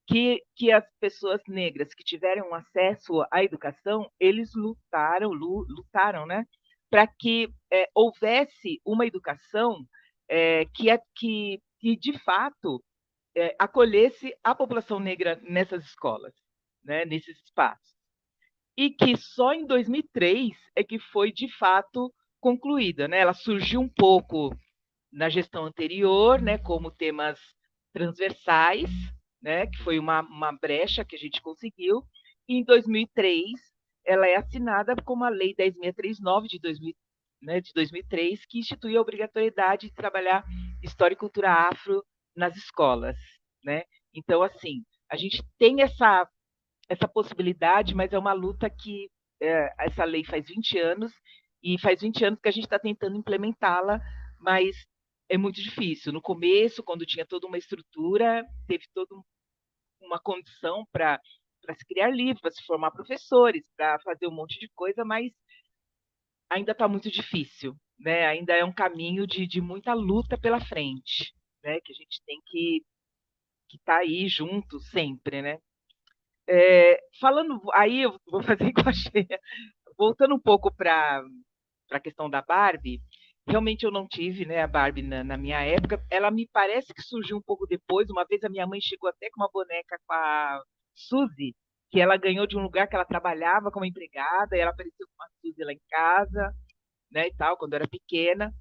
que as pessoas negras que tiveram acesso à educação, eles lutaram, né, para que houvesse uma educação que de fato acolhesse a população negra nessas escolas, né, nesses espaços. E que só em 2003 é que foi de fato concluída, né? Ela surgiu um pouco na gestão anterior, né, como temas transversais, né, que foi uma brecha que a gente conseguiu, e em 2003 ela é assinada como a Lei 10.639 de 2003, que institui a obrigatoriedade de trabalhar história e cultura afro nas escolas. Né? Então, assim, a gente tem essa possibilidade, mas é uma luta que essa lei faz 20 anos, e faz 20 anos que a gente está tentando implementá-la, mas é muito difícil. No começo, quando tinha toda uma estrutura, teve todo uma condição para se criar livros, para se formar professores, para fazer um monte de coisa, mas ainda está muito difícil, né? Ainda é um caminho de muita luta pela frente, né? Que a gente tem que estar aí junto sempre, né? Falando, aí eu vou fazer igual a Sheila, voltando um pouco para a questão da Barbie, realmente eu não tive, né, a Barbie na minha época. Ela me parece que surgiu um pouco depois. Uma vez a minha mãe chegou até com uma boneca com a Suzy, que ela ganhou de um lugar que ela trabalhava como empregada, e ela apareceu com a Suzy lá em casa, né, e tal, quando eu era pequena.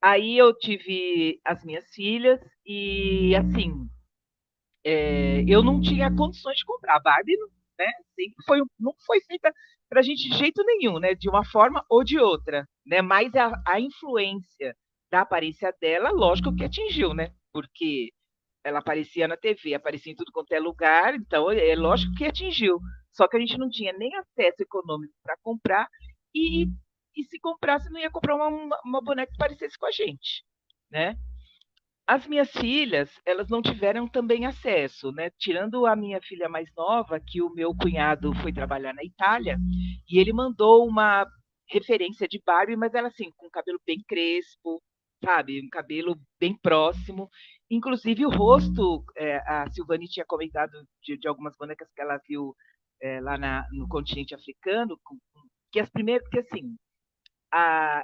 Aí eu tive as minhas filhas e, assim, eu não tinha condições de comprar. A Barbie, né, sempre não foi feita para a gente de jeito nenhum, né, de uma forma ou de outra, né, mas a influência da aparência dela, lógico que atingiu, né, porque ela aparecia na TV, aparecia em tudo quanto é lugar, então é lógico que atingiu. Só que a gente não tinha nem acesso econômico para comprar e se comprasse não ia comprar uma boneca que parecesse com a gente, né? As minhas filhas, elas não tiveram também acesso, né? Tirando a minha filha mais nova, que o meu cunhado foi trabalhar na Itália, e ele mandou uma referência de Barbie, mas ela assim, com cabelo bem crespo, sabe? Um cabelo bem próximo. Inclusive o rosto, a Silvani tinha comentado de algumas bonecas que ela viu lá no continente africano, que as primeiras, que assim, a,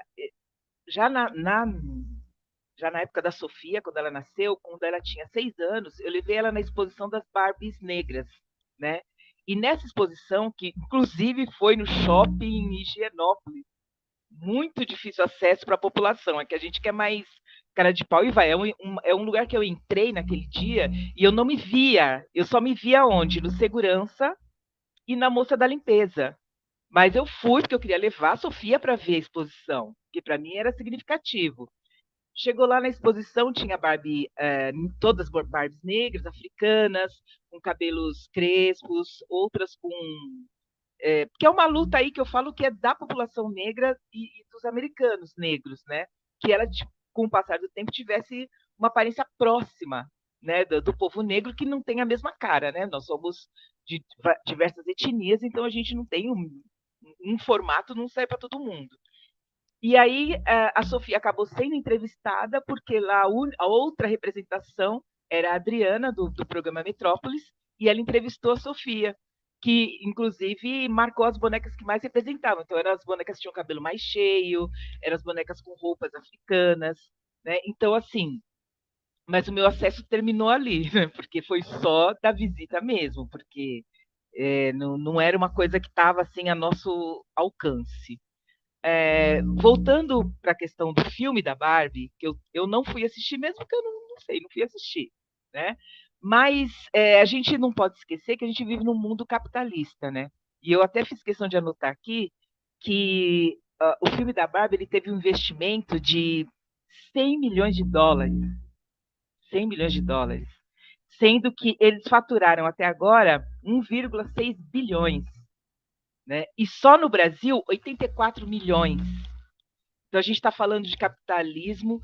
já já na época da Sofia, quando ela nasceu, quando ela tinha 6 anos, eu levei ela na exposição das Barbies negras, né? E nessa exposição, que inclusive foi no shopping em Higienópolis, muito difícil acesso para a população, é que a gente quer mais cara de pau e vai. É um lugar que eu entrei naquele dia e eu não me via, eu só me via onde? No segurança e na moça da limpeza. Mas eu fui porque eu queria levar a Sofia para ver a exposição, que para mim era significativo. Chegou lá na exposição, tinha Barbie, todas Barbies negras, africanas, com cabelos crespos, outras com. Que é uma luta aí que eu falo que é da população negra e dos americanos negros, né? Que ela, com o passar do tempo, tivesse uma aparência próxima, né, do povo negro, que não tem a mesma cara, né? Nós somos de diversas etnias, então a gente não tem um formato, não sai para todo mundo. E aí a Sofia acabou sendo entrevistada porque lá a outra representação era a Adriana, do programa Metrópolis, e ela entrevistou a Sofia, que inclusive marcou as bonecas que mais representavam. Então eram as bonecas que tinham cabelo mais cheio, eram as bonecas com roupas africanas, né? Então, assim, mas o meu acesso terminou ali, né? Porque foi só da visita mesmo, porque não era uma coisa que estava assim a nosso alcance. Voltando para a questão do filme da Barbie, que eu não fui assistir, mesmo que eu não sei, não fui assistir, né? Mas a gente não pode esquecer que a gente vive num mundo capitalista, né? E eu até fiz questão de anotar aqui que o filme da Barbie ele teve um investimento de 100 milhões de dólares. 100 milhões de dólares. Sendo que eles faturaram até agora 1,6 bilhões. Né? E só no Brasil, 84 milhões. Então, a gente está falando de capitalismo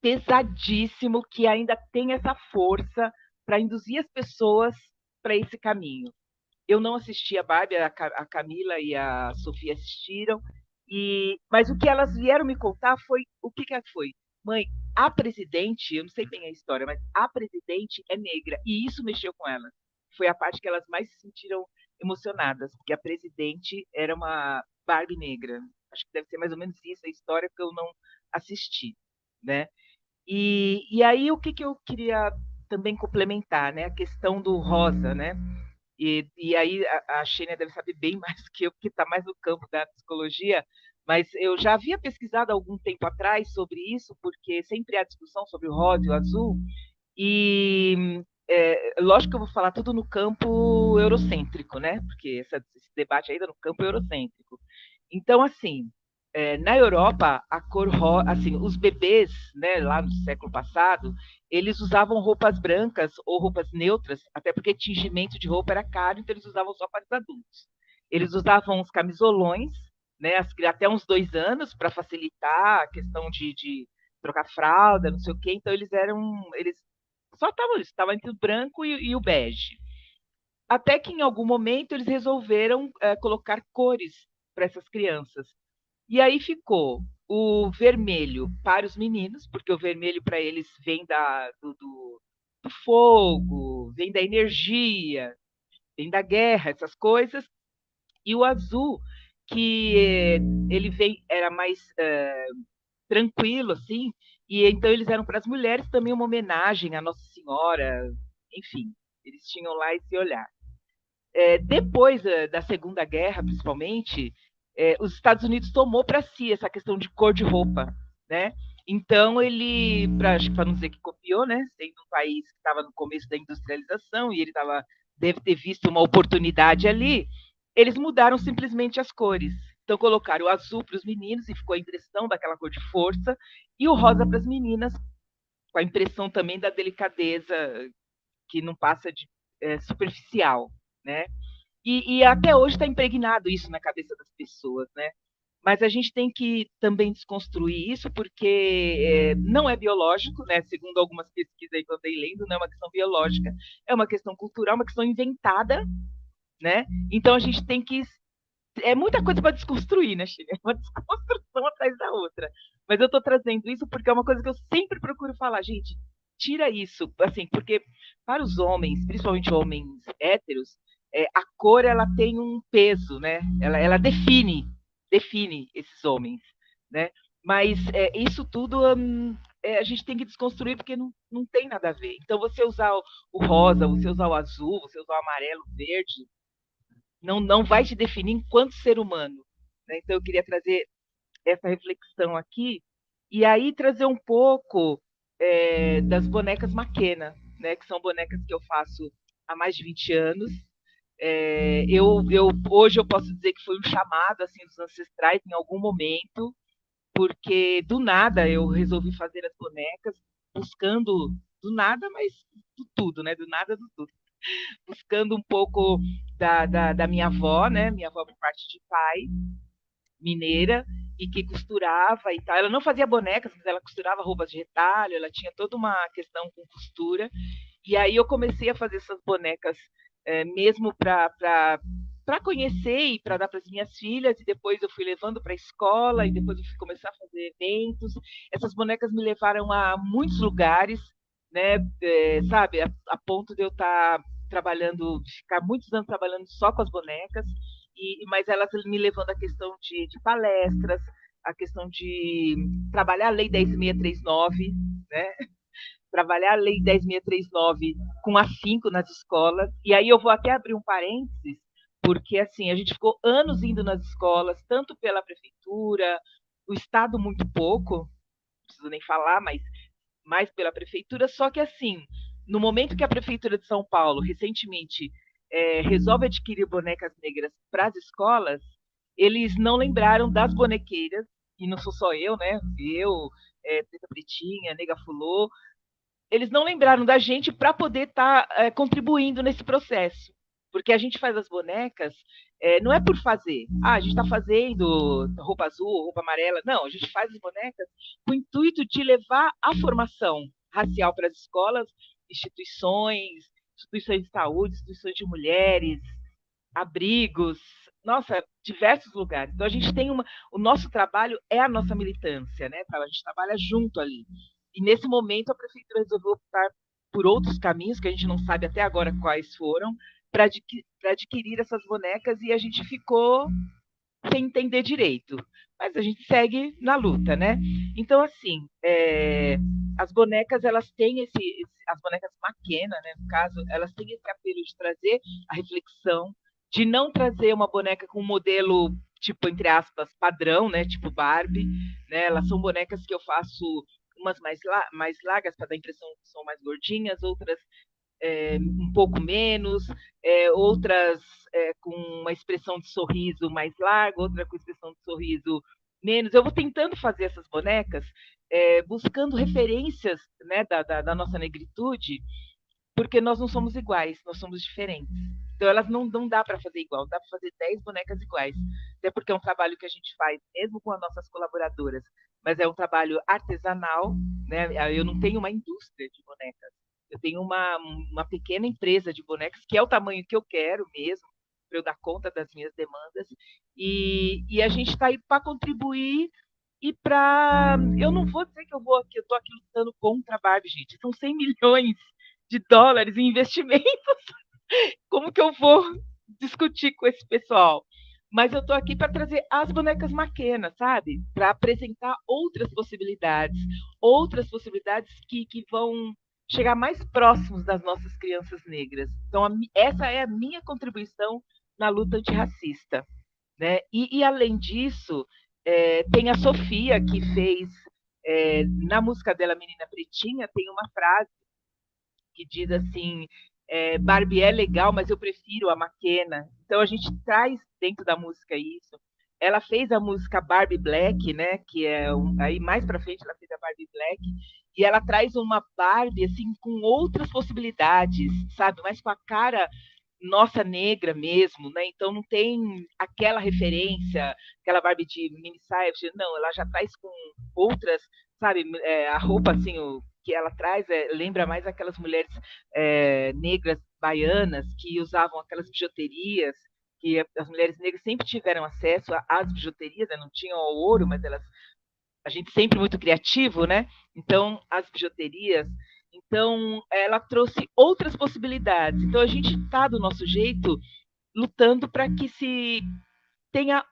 pesadíssimo que ainda tem essa força para induzir as pessoas para esse caminho. Eu não assisti a Barbie, a Camila e a Sofia assistiram, mas o que elas vieram me contar foi o que foi. Mãe, a presidente, eu não sei bem a história, mas a presidente é negra, e isso mexeu com elas. Foi a parte que elas mais se sentiram emocionadas, porque a presidente era uma Barbie negra. Acho que deve ser mais ou menos isso a história que eu não assisti, né? E aí o que eu queria também complementar, né? A questão do rosa, né? E aí a Xênia deve saber bem mais que eu, porque está mais no campo da psicologia, mas eu já havia pesquisado há algum tempo atrás sobre isso, porque sempre há discussão sobre o rosa e o azul, e lógico que eu vou falar tudo no campo eurocêntrico, né? Porque esse debate ainda no campo eurocêntrico. Então, assim, na Europa, a cor rosa, assim, os bebês, né, lá no século passado, eles usavam roupas brancas ou roupas neutras, até porque tingimento de roupa era caro, então eles usavam só para os adultos. Eles usavam os camisolões, né, até uns 2 anos, para facilitar a questão de trocar fralda, não sei o quê. Então eles só estavam entre o branco e o bege. até que em algum momento eles resolveram colocar cores para essas crianças. E aí ficou o vermelho para os meninos, porque o vermelho para eles vem do fogo, vem da energia, vem da guerra, essas coisas, e o azul, que ele era mais tranquilo, assim, e então eles eram para as mulheres também uma homenagem à Nossa Senhora, enfim, eles tinham lá esse olhar. Depois da Segunda Guerra, principalmente, os Estados Unidos tomou para si essa questão de cor de roupa, né? Então ele, para não dizer que copiou, né? Sendo um país que estava no começo da industrialização e ele deve ter visto uma oportunidade ali, eles mudaram simplesmente as cores. Então colocaram o azul para os meninos e ficou a impressão daquela cor de força, e o rosa para as meninas, com a impressão também da delicadeza que não passa de superficial, né? E até hoje está impregnado isso na cabeça das pessoas, né? Mas a gente tem que também desconstruir isso, porque não é biológico, né? Segundo algumas pesquisas aí que eu andei lendo, não é uma questão biológica, é uma questão cultural, uma questão inventada, né? Então a gente tem que. É muita coisa para desconstruir, né, Chile? É uma desconstrução atrás da outra. Mas eu estou trazendo isso porque é uma coisa que eu sempre procuro falar, gente, tira isso, assim, porque para os homens, principalmente homens héteros, a cor ela tem um peso, né? Ela define esses homens, né? Mas isso tudo a gente tem que desconstruir porque não tem nada a ver. Então você usar o rosa, você usar o azul, você usar o amarelo, o verde, não vai te definir enquanto ser humano, né? Então eu queria trazer essa reflexão aqui e aí trazer um pouco das bonecas Maquena, né? Que são bonecas que eu faço há mais de 20 anos. Hoje eu posso dizer que foi um chamado assim dos ancestrais em algum momento, porque do nada eu resolvi fazer as bonecas, buscando do nada, mas do tudo, né? Do nada do tudo. Buscando um pouco da minha avó, né? Minha avó por parte de pai, mineira, e que costurava e tal. Ela não fazia bonecas, mas ela costurava roupas de retalho, ela tinha toda uma questão com costura. E aí eu comecei a fazer essas bonecas mesmo para conhecer e para dar para as minhas filhas, e depois eu fui levando para a escola, e depois eu fui começar a fazer eventos. Essas bonecas me levaram a muitos lugares, né? Sabe, a ponto de eu estar trabalhando, de ficar muitos anos trabalhando só com as bonecas, mas elas me levando a questão de palestras, a questão de trabalhar a Lei 10.639, né? Trabalhar a Lei 10.639 com afinco nas escolas. E aí eu vou até abrir um parênteses, porque assim, a gente ficou anos indo nas escolas, tanto pela prefeitura, o Estado muito pouco, não preciso nem falar, mas mais pela prefeitura, só que assim, no momento que a prefeitura de São Paulo, recentemente, resolve adquirir bonecas negras para as escolas, eles não lembraram das bonequeiras, e não sou só eu, né? Eu, Preta Pretinha, Nega Fulô, eles não lembraram da gente para poder estar contribuindo nesse processo. Porque a gente faz as bonecas, não é por fazer. Ah, a gente está fazendo roupa azul, roupa amarela. Não, a gente faz as bonecas com o intuito de levar a formação racial para as escolas, instituições de saúde, instituições de mulheres, abrigos, nossa, diversos lugares. Então a gente tem o nosso trabalho é a nossa militância, né? A gente trabalha junto ali. E nesse momento a prefeitura resolveu optar por outros caminhos que a gente não sabe até agora quais foram para adquirir essas bonecas, e a gente ficou sem entender direito. Mas a gente segue na luta, né? Então, assim, as bonecas, elas têm as bonecas Maquena, né, no caso, elas têm esse apelo de trazer a reflexão, de não trazer uma boneca com um modelo, tipo, entre aspas, padrão, né, tipo Barbie, né? Elas são bonecas que eu faço umas mais largas para dar a impressão que são mais gordinhas, outras um pouco menos, outras com uma expressão de sorriso mais larga, outra com expressão de sorriso menos. Eu vou tentando fazer essas bonecas, buscando referências, né, da nossa negritude, porque nós não somos iguais, nós somos diferentes. Então, elas não dá para fazer igual, dá para fazer 10 bonecas iguais. Até porque é um trabalho que a gente faz, mesmo com as nossas colaboradoras, mas é um trabalho artesanal, né? Eu não tenho uma indústria de bonecas. Eu tenho uma pequena empresa de bonecas, que é o tamanho que eu quero mesmo, para eu dar conta das minhas demandas, e a gente está aí para contribuir e para... Eu não vou dizer que eu estou aqui lutando contra a Barbie, gente. São 100 milhões de dólares em investimentos. Como que eu vou discutir com esse pessoal? Mas eu estou aqui para trazer as bonecas Maquena, sabe? Para apresentar outras possibilidades que vão chegar mais próximos das nossas crianças negras. Então, essa é a minha contribuição na luta antirracista. Né? E além disso, tem a Sofia, que fez, na música dela, Menina Pretinha, tem uma frase que diz assim, Barbie é legal, mas eu prefiro a Maquena. Então a gente traz dentro da música isso. Ela fez a música Barbie Black, né? Que é aí mais para frente ela fez a Barbie Black, e ela traz uma Barbie assim com outras possibilidades, sabe? Mas com a cara nossa negra mesmo, né? Então não tem aquela referência, aquela Barbie de mini saia, não, ela já traz com outras, sabe? A roupa assim, que ela traz lembra mais aquelas mulheres negras baianas que usavam aquelas bijuterias, que as mulheres negras sempre tiveram acesso às bijuterias, né? Não tinham o ouro, mas a gente sempre muito criativo, né? Então, as bijuterias. Então, ela trouxe outras possibilidades. Então, a gente está, do nosso jeito, lutando para que se tenha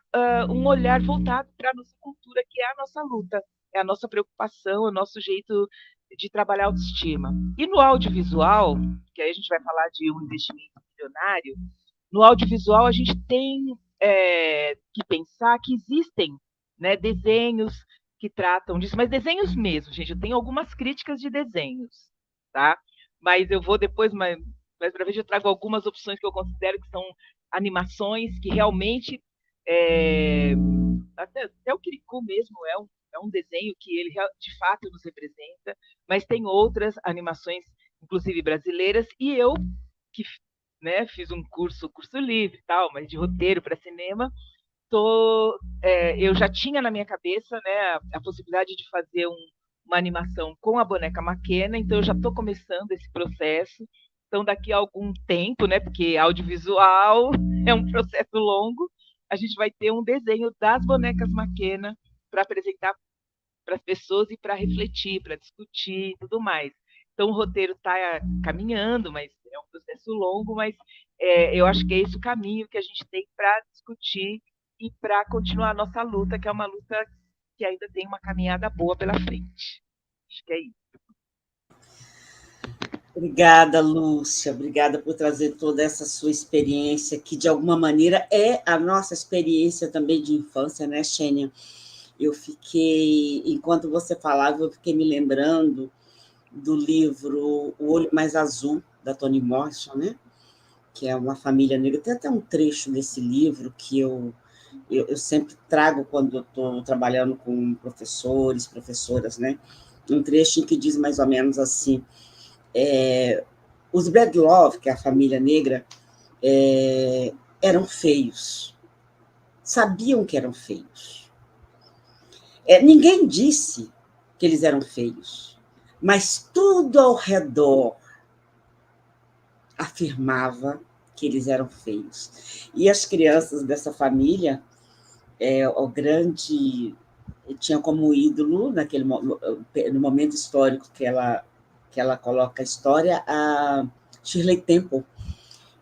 um olhar voltado para a nossa cultura, que é a nossa luta, é a nossa preocupação, é o nosso jeito de trabalhar a autoestima. E no audiovisual, que aí a gente vai falar de um investimento milionário, no audiovisual a gente tem que pensar que existem, né, desenhos que tratam disso, mas desenhos mesmo, gente. Eu tenho algumas críticas de desenhos, tá? Mas eu vou depois, mais para frente, eu trago algumas opções que eu considero que são animações que realmente até o Kirikou mesmo é um desenho que ele de fato nos representa, mas tem outras animações, inclusive brasileiras, e eu que, né, fiz um curso livre e tal, mas de roteiro para cinema, eu já tinha na minha cabeça, né, a possibilidade de fazer uma animação com a boneca Maquena, então eu já estou começando esse processo. Então, daqui a algum tempo, né, porque audiovisual é um processo longo, a gente vai ter um desenho das bonecas Maquena para apresentar para as pessoas e para refletir, para discutir e tudo mais. Então, o roteiro está caminhando, mas é um processo longo, mas eu acho que é esse o caminho que a gente tem para discutir e para continuar a nossa luta, que é uma luta que ainda tem uma caminhada boa pela frente. Acho que é isso. Obrigada, Lúcia. Obrigada por trazer toda essa sua experiência, que de alguma maneira é a nossa experiência também de infância, né, Xênia? Eu fiquei, enquanto você falava, eu fiquei me lembrando do livro O Olho Mais Azul, da Toni Morrison, né? Que é uma família negra. Tem até um trecho desse livro que eu sempre trago quando eu estou trabalhando com professores, professoras, né? Um trecho em que diz mais ou menos assim, os Breedlove, que é a família negra, eram feios, sabiam que eram feios. Ninguém disse que eles eram feios, mas tudo ao redor afirmava que eles eram feios. E as crianças dessa família, o grande tinha como ídolo, no momento histórico que ela coloca a história, a Shirley Temple.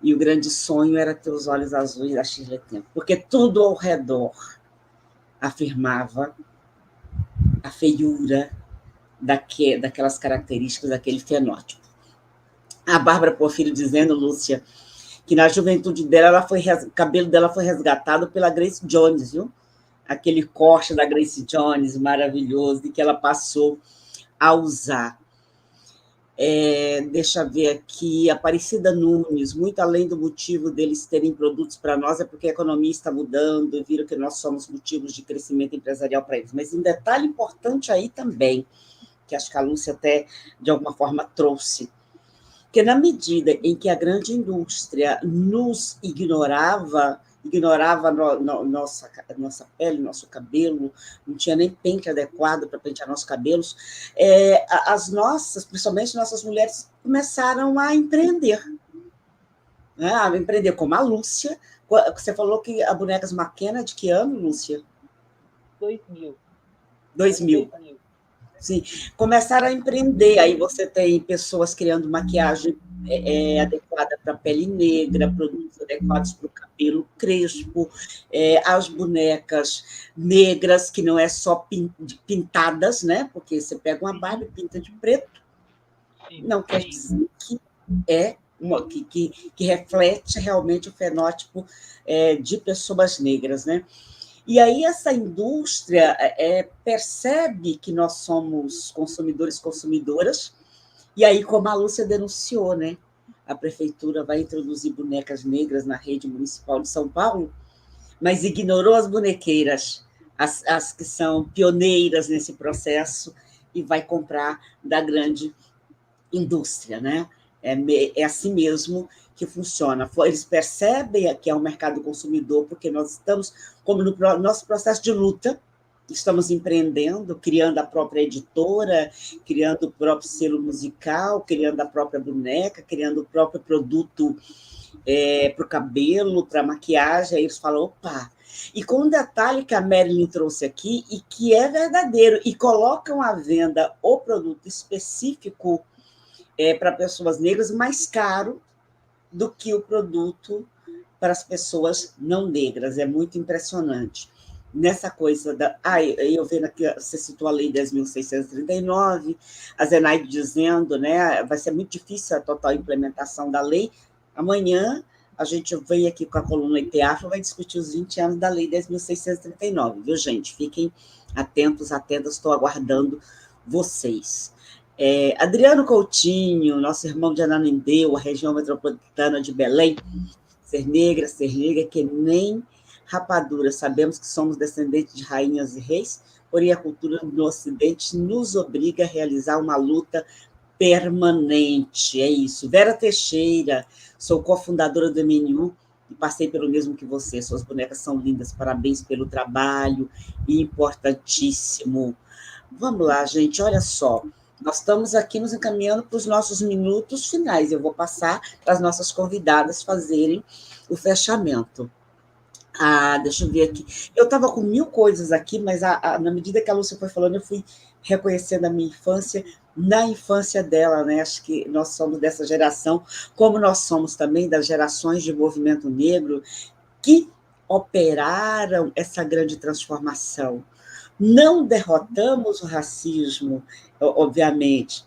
E o grande sonho era ter os olhos azuis da Shirley Temple, porque tudo ao redor afirmava a feiura daquelas características, daquele fenótipo. A Bárbara Porfírio dizendo, Lúcia, que na juventude dela, o cabelo dela foi resgatado pela Grace Jones, viu? Aquele corte da Grace Jones maravilhoso, e que ela passou a usar. Deixa eu ver aqui, Aparecida Nunes, muito além do motivo deles terem produtos para nós, é porque a economia está mudando, viram que nós somos motivos de crescimento empresarial para eles. Mas um detalhe importante aí também, que acho que a Lúcia até, de alguma forma, trouxe, que na medida em que a grande indústria nos ignorava ignorava nossa pele, nosso cabelo, não tinha nem pente adequado para pentear nossos cabelos. As nossas, principalmente nossas mulheres, começaram a empreender. Né? A empreender como a Lúcia. Você falou que a Bonecas McKenna é de que ano, Lúcia? 2000. 2000. Sim, começaram a empreender. Aí você tem pessoas criando maquiagem adequada para a pele negra, produtos adequados para o cabelo crespo, as bonecas negras, que não é só pintadas, né? Porque você pega uma Barbie e pinta de preto, não quer dizer que que reflete realmente o fenótipo de pessoas negras, né? E aí essa indústria percebe que nós somos consumidores, consumidoras, e aí, como a Lúcia denunciou, né, a prefeitura vai introduzir bonecas negras na rede municipal de São Paulo, mas ignorou as bonequeiras, as que são pioneiras nesse processo, e vai comprar da grande indústria, né? É assim mesmo que funciona. Eles percebem que é um mercado consumidor, porque nós estamos, como no nosso processo de luta, estamos empreendendo, criando a própria editora, criando o próprio selo musical, criando a própria boneca, criando o próprio produto para o cabelo, para a maquiagem. Aí eles falam, opa! E com um detalhe que a Marilyn trouxe aqui, e que é verdadeiro, e colocam à venda o produto específico para pessoas negras mais caro do que o produto para as pessoas não negras. É muito impressionante. Nessa coisa da... eu vendo aqui, você citou a Lei 10.639, a Zenaide dizendo, né, vai ser muito difícil a total implementação da lei. Amanhã a gente vem aqui com a coluna IPEAFRO, vai discutir os 20 anos da Lei 10.639, viu, gente? Fiquem atentos, estou aguardando vocês. Adriano Coutinho, nosso irmão de Ananindeua, a região metropolitana de Belém, ser negra que nem rapadura. Sabemos que somos descendentes de rainhas e reis, porém a cultura no Ocidente nos obriga a realizar uma luta permanente. É isso. Vera Teixeira, sou cofundadora do MNU e passei pelo mesmo que você. Suas bonecas são lindas, parabéns pelo trabalho, importantíssimo. Vamos lá, gente, olha só. Nós estamos aqui nos encaminhando para os nossos minutos finais. Eu vou passar para as nossas convidadas fazerem o fechamento. Deixa eu ver aqui. Eu estava com 1000 coisas aqui, mas na medida que a Lúcia foi falando, eu fui reconhecendo a minha infância na infância dela, né? Acho que nós somos dessa geração, como nós somos também das gerações de movimento negro que operaram essa grande transformação. Não derrotamos o racismo, obviamente,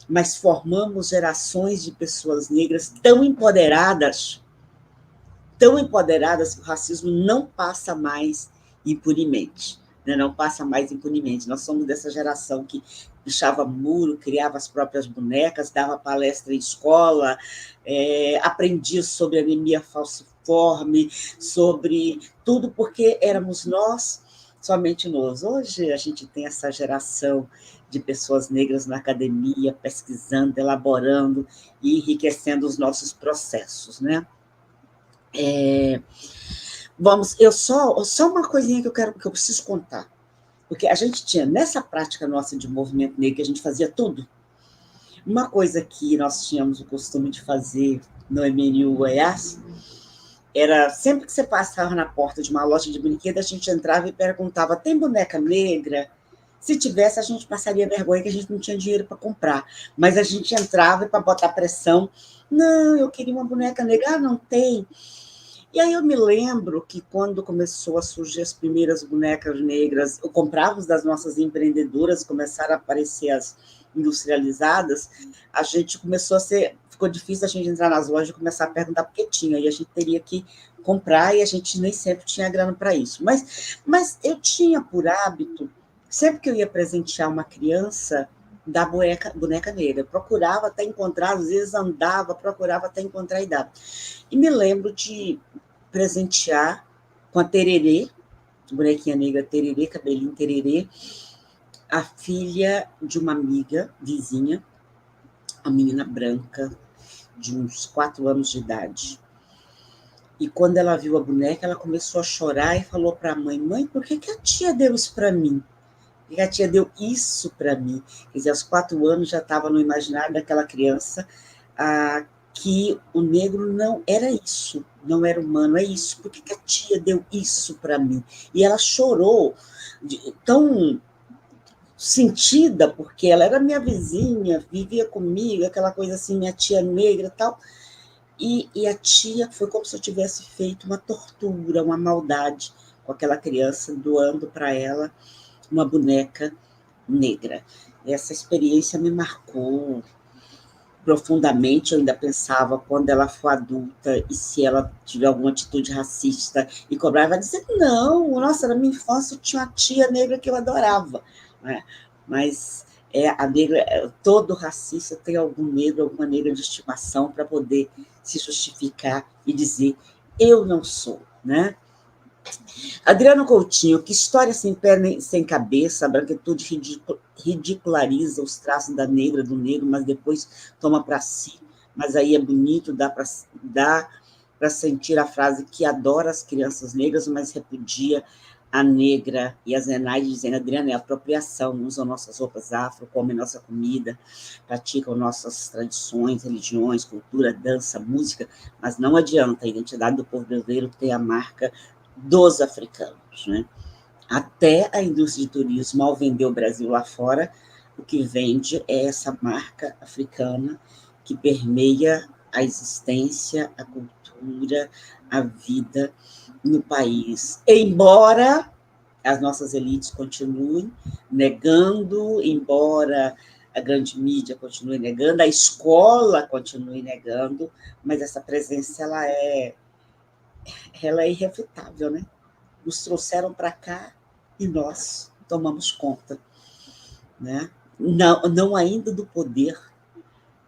mas formamos gerações de pessoas negras tão empoderadas que o racismo não passa mais impunemente. Né? Não passa mais impunemente. Nós somos dessa geração que pichava muro, criava as próprias bonecas, dava palestra em escola, aprendia sobre anemia falciforme, sobre tudo, porque éramos nós, somente nós. Hoje a gente tem essa geração de pessoas negras na academia, pesquisando, elaborando e enriquecendo os nossos processos, né? Só uma coisinha que eu preciso contar, porque a gente tinha, nessa prática nossa de movimento negro, que a gente fazia tudo, uma coisa que nós tínhamos o costume de fazer no MNU Goiás, era sempre que você passava na porta de uma loja de brinquedo, a gente entrava e perguntava, tem boneca negra? Se tivesse, a gente passaria vergonha, que a gente não tinha dinheiro para comprar, mas a gente entrava para botar pressão, não, eu queria uma boneca negra, não tem. E aí eu me lembro que quando começou a surgir as primeiras bonecas negras, eu comprava das nossas empreendedoras, começaram a aparecer as industrializadas, a gente ficou difícil a gente entrar nas lojas e começar a perguntar porque tinha, e a gente teria que comprar, e a gente nem sempre tinha grana para isso. Mas eu tinha por hábito, sempre que eu ia presentear uma criança, da boneca negra, procurava até encontrar, às vezes andava, procurava até encontrar e dava. E me lembro de presentear com a Tererê, bonequinha negra Tererê, cabelinho Tererê, a filha de uma amiga vizinha, a menina branca, de uns 4 anos de idade. E quando ela viu a boneca, ela começou a chorar e falou para a mãe: mãe, por que a tia deu isso para mim? Por que a tia deu isso para mim? Quer dizer, aos 4 anos já estava no imaginário daquela criança que o negro não era isso, não era humano, é isso. Por que a tia deu isso para mim? E ela chorou, tão sentida, porque ela era minha vizinha, vivia comigo, aquela coisa assim, minha tia negra e tal. E a tia foi como se eu tivesse feito uma tortura, uma maldade com aquela criança, doando para ela uma boneca negra. Essa experiência me marcou profundamente. Eu ainda pensava, quando ela for adulta, e se ela tiver alguma atitude racista e cobrar, vai dizer: não, nossa, na minha infância eu tinha uma tia negra que eu adorava, né? Mas a negra, todo racista tem algum negro, alguma negra de estimação para poder se justificar e dizer: eu não sou, né? Adriano Coutinho: que história sem pé nem sem cabeça, a branquitude ridiculariza os traços da negra, do negro, mas depois toma para si. Mas aí é bonito, dá para sentir a frase que adora as crianças negras, mas repudia a negra. E a Zenaide dizendo: Adriano, é apropriação, usam nossas roupas afro, comem nossa comida, praticam nossas tradições, religiões, cultura, dança, música, mas não adianta, a identidade do povo brasileiro tem a marca dos africanos, né? Até a indústria de turismo, ao vender o Brasil lá fora, o que vende é essa marca africana que permeia a existência, a cultura, a vida no país. Embora as nossas elites continuem negando, embora a grande mídia continue negando, a escola continue negando, mas essa presença ela é irrefutável, né? Nos trouxeram para cá e nós tomamos conta, né? Não ainda do poder,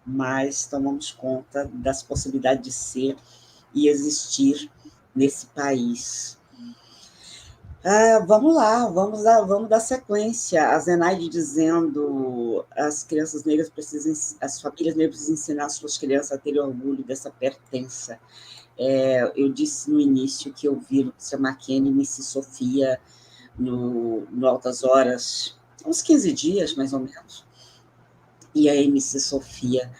mas tomamos conta das possibilidades de ser e existir nesse país. Vamos lá, vamos dar sequência. A Zenaide dizendo: as crianças negras precisam, as famílias negras precisam ensinar suas crianças a terem orgulho dessa pertença. Eu disse no início que eu vi Lúcia Mackenzie e Missy Sofia no Altas Horas, uns 15 dias, mais ou menos, e a MC Sofia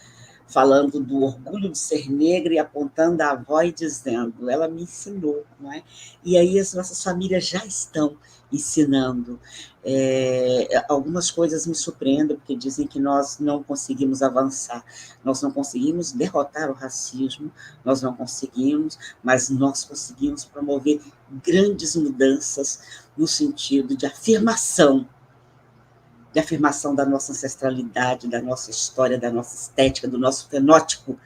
falando do orgulho de ser negra e apontando a avó e dizendo: ela me ensinou, não é? E aí as nossas famílias já estão ensinando. Algumas coisas me surpreendem, porque dizem que nós não conseguimos avançar, nós não conseguimos derrotar o racismo, nós não conseguimos, mas nós conseguimos promover grandes mudanças no sentido de afirmação da nossa ancestralidade, da nossa história, da nossa estética, do nosso fenótipo.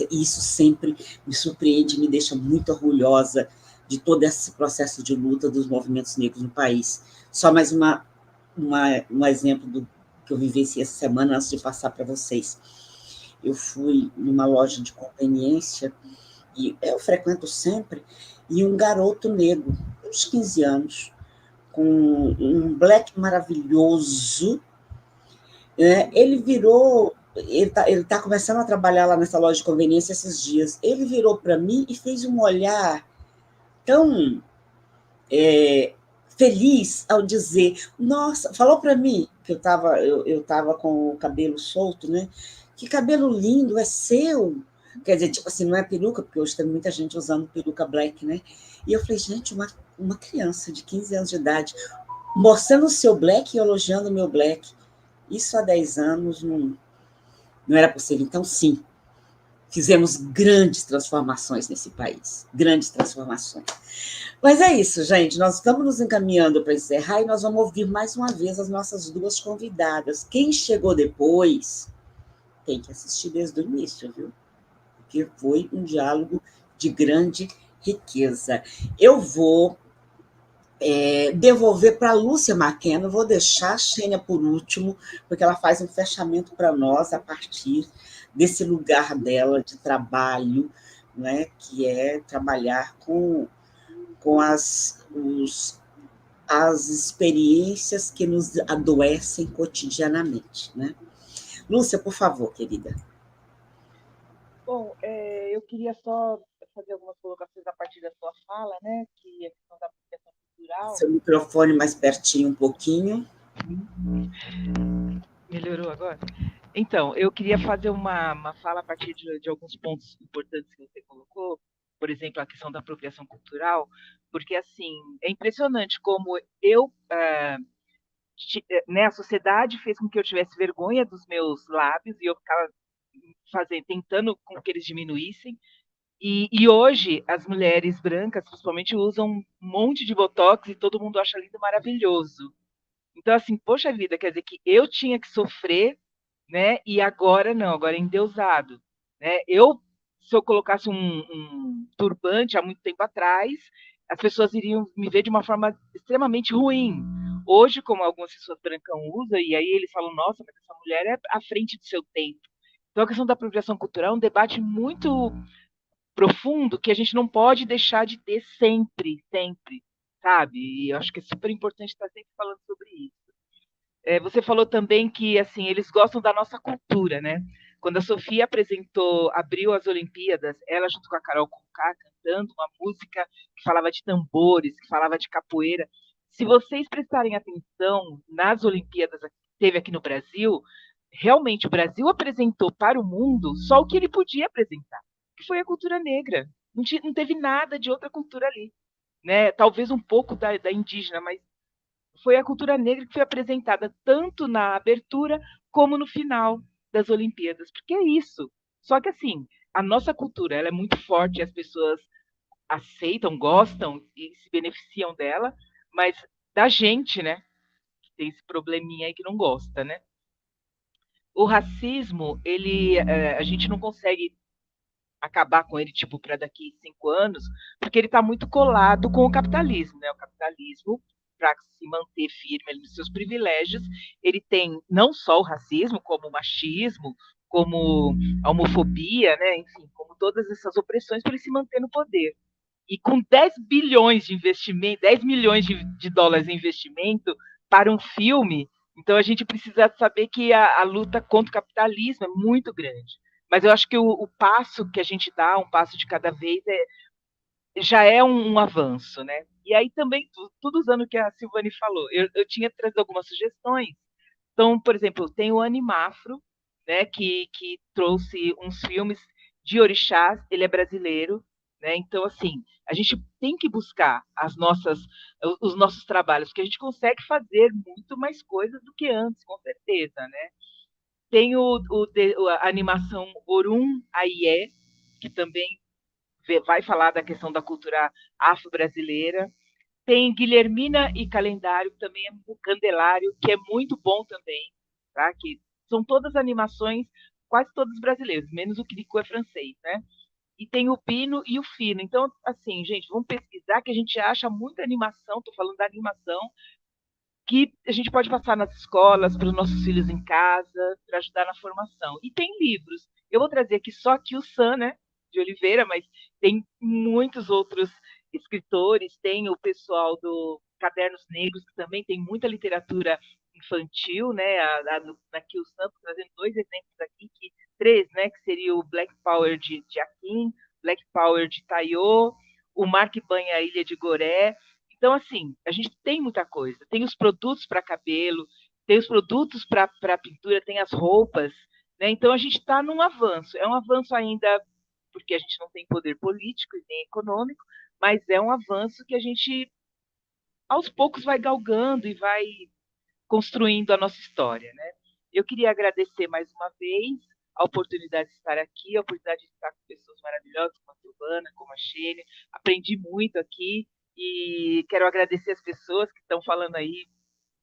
Isso sempre me surpreende, me deixa muito orgulhosa de todo esse processo de luta dos movimentos negros no país. Só mais um exemplo que eu vivenciei essa semana, antes de passar para vocês. Eu fui numa loja de conveniência, e eu frequento sempre, e um garoto negro, uns 15 anos, com um black maravilhoso, né? Ele está começando a trabalhar lá nessa loja de conveniência esses dias. Ele virou para mim e fez um olhar tão feliz ao dizer: nossa, falou para mim, que eu tava com o cabelo solto, né? Que cabelo lindo, é seu? Quer dizer, tipo assim, não é peruca, porque hoje tem muita gente usando peruca black, né? E eu falei: gente, uma criança de 15 anos de idade mostrando o seu black e elogiando o meu black. Isso há 10 anos não era possível. Então, sim, fizemos grandes transformações nesse país. Grandes transformações. Mas é isso, gente. Nós estamos nos encaminhando para encerrar e nós vamos ouvir mais uma vez as nossas duas convidadas. Quem chegou depois tem que assistir desde o início, viu? Porque foi um diálogo de grande riqueza. Eu vou devolver para a Lúcia Mackenzie, vou deixar a Xênia por último, porque ela faz um fechamento para nós a partir desse lugar dela de trabalho, né, que é trabalhar com as experiências que nos adoecem cotidianamente, né? Lúcia, por favor, querida. Bom, eu queria só fazer algumas colocações a partir da sua fala, né? Que a questão da apropriação cultural. Seu microfone mais pertinho um pouquinho. Melhorou agora? Então, eu queria fazer uma fala a partir de alguns pontos importantes que você colocou, por exemplo, a questão da apropriação cultural, porque, assim, é impressionante como né, a sociedade fez com que eu tivesse vergonha dos meus lábios e eu ficava tentando com que eles diminuíssem. E hoje as mulheres brancas, principalmente, usam um monte de botox e todo mundo acha lindo, maravilhoso. Então, assim, poxa vida, quer dizer que eu tinha que sofrer, né? E agora não, agora é endeusado, né? Se eu colocasse um turbante há muito tempo atrás, as pessoas iriam me ver de uma forma extremamente ruim. Hoje, como algumas pessoas brancas usam, e aí eles falam, nossa, mas essa mulher é à frente do seu tempo. Então, a questão da apropriação cultural é um debate muito profundo que a gente não pode deixar de ter sempre, sempre, sabe? E eu acho que é super importante estar sempre falando sobre isso. Você falou também que assim eles gostam da nossa cultura, né? Quando a Sofia abriu as Olimpíadas, ela junto com a Carol Conká cantando uma música que falava de tambores, que falava de capoeira. Se vocês prestarem atenção nas Olimpíadas que teve aqui no Brasil, realmente o Brasil apresentou para o mundo só o que ele podia apresentar, que foi a cultura negra. Não teve nada de outra cultura ali, né? Talvez um pouco da indígena, mas foi a cultura negra que foi apresentada tanto na abertura como no final das Olimpíadas, porque é isso. Só que assim, a nossa cultura ela é muito forte, as pessoas aceitam, gostam e se beneficiam dela, mas da gente, né, que tem esse probleminha aí que não gosta, né? O racismo, a gente não consegue acabar com ele tipo para daqui 5 anos, porque ele está muito colado com o capitalismo, né? O capitalismo para se manter firme ali nos seus privilégios, ele tem não só o racismo, como o machismo, como a homofobia, né? Enfim, como todas essas opressões para ele se manter no poder. E com 10 bilhões de investimento, 10 milhões de dólares em investimento para um filme, então a gente precisa saber que a luta contra o capitalismo é muito grande. Mas eu acho que o passo que a gente dá, um passo de cada vez, já é um avanço, né? E aí também, tudo usando o que a Silvane falou, eu tinha trazido algumas sugestões. Então, por exemplo, tem o Animafro, né, que trouxe uns filmes de orixás, ele é brasileiro, né? Então, assim, a gente tem que buscar os nossos trabalhos, porque a gente consegue fazer muito mais coisas do que antes, com certeza, né? Tem a animação Orum Aie, que também vai falar da questão da cultura afro-brasileira. Tem Guilhermina e Calendário, que também é o Candelário, que é muito bom também, tá? Que são todas animações, quase todas brasileiras, menos o Kirikou é francês, né? E tem o Pino e o Fino. Então, assim, gente, vamos pesquisar que a gente acha muita animação, estou falando da animação, que a gente pode passar nas escolas, para os nossos filhos em casa, para ajudar na formação. E tem livros. Eu vou trazer aqui só aqui o Sam, né, de Oliveira, mas tem muitos outros escritores, tem o pessoal do Cadernos Negros, que também tem muita literatura infantil, né, aqui o Sam, trazendo 2 exemplos aqui, três, né, que seria o Black Power de Akin, Black Power de Taiô, o Mark Banha, a Ilha de Goré. Então, assim, a gente tem muita coisa. Tem os produtos para cabelo, tem os produtos para pintura, tem as roupas, né? Então, a gente está num avanço. É um avanço ainda porque a gente não tem poder político e nem econômico, mas é um avanço que a gente, aos poucos, vai galgando e vai construindo a nossa história, né? Eu queria agradecer mais uma vez a oportunidade de estar aqui, a oportunidade de estar com pessoas maravilhosas, como a Silvana, como a Xênia. Aprendi muito aqui e quero agradecer as pessoas que estão falando aí,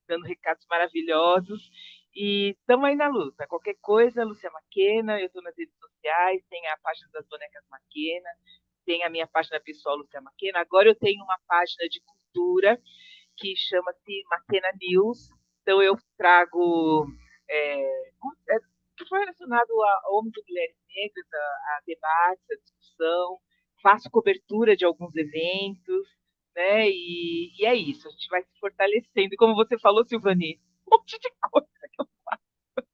dando recados maravilhosos. E estamos aí na luta. Qualquer coisa, Lúcia Maquena, eu estou nas redes sociais, tem a página das bonecas Maquena, tem a minha página pessoal, Lúcia Maquena. Agora eu tenho uma página de cultura que chama-se Maquena News. Então eu trago que foi relacionado a homens e mulheres negras, a debates, a discussão, faço cobertura de alguns eventos, né? E é isso, a gente vai se fortalecendo. E como você falou, Silvani, um monte de coisa que eu faço.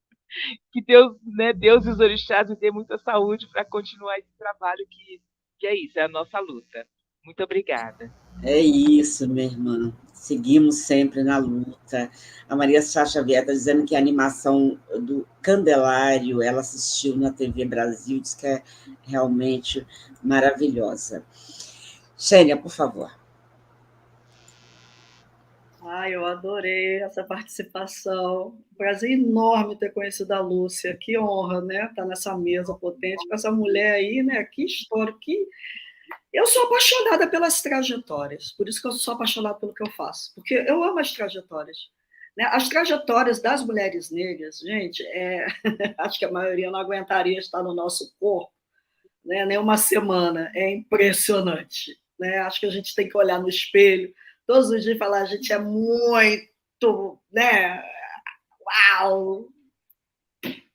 Que Deus, né, Deus e os orixás me dê muita saúde para continuar esse trabalho que E é isso, é a nossa luta. Muito obrigada. É isso, minha irmã. Seguimos sempre na luta. A Maria Chá Xavier está dizendo que a animação do Candelário ela assistiu na TV Brasil, diz que é realmente maravilhosa. Xênia, por favor. Ai, eu adorei essa participação. Prazer enorme ter conhecido a Lúcia. Que honra, né? Estar nessa mesa potente com essa mulher aí, né? Que história, que eu sou apaixonada pelas trajetórias, por isso que eu sou apaixonada pelo que eu faço, porque eu amo as trajetórias. Né? As trajetórias das mulheres negras, gente, acho que a maioria não aguentaria estar no nosso corpo, né? Nem uma semana, é impressionante. Né? Acho que a gente tem que olhar no espelho todos os dias e falar: a gente é muito, né? Uau!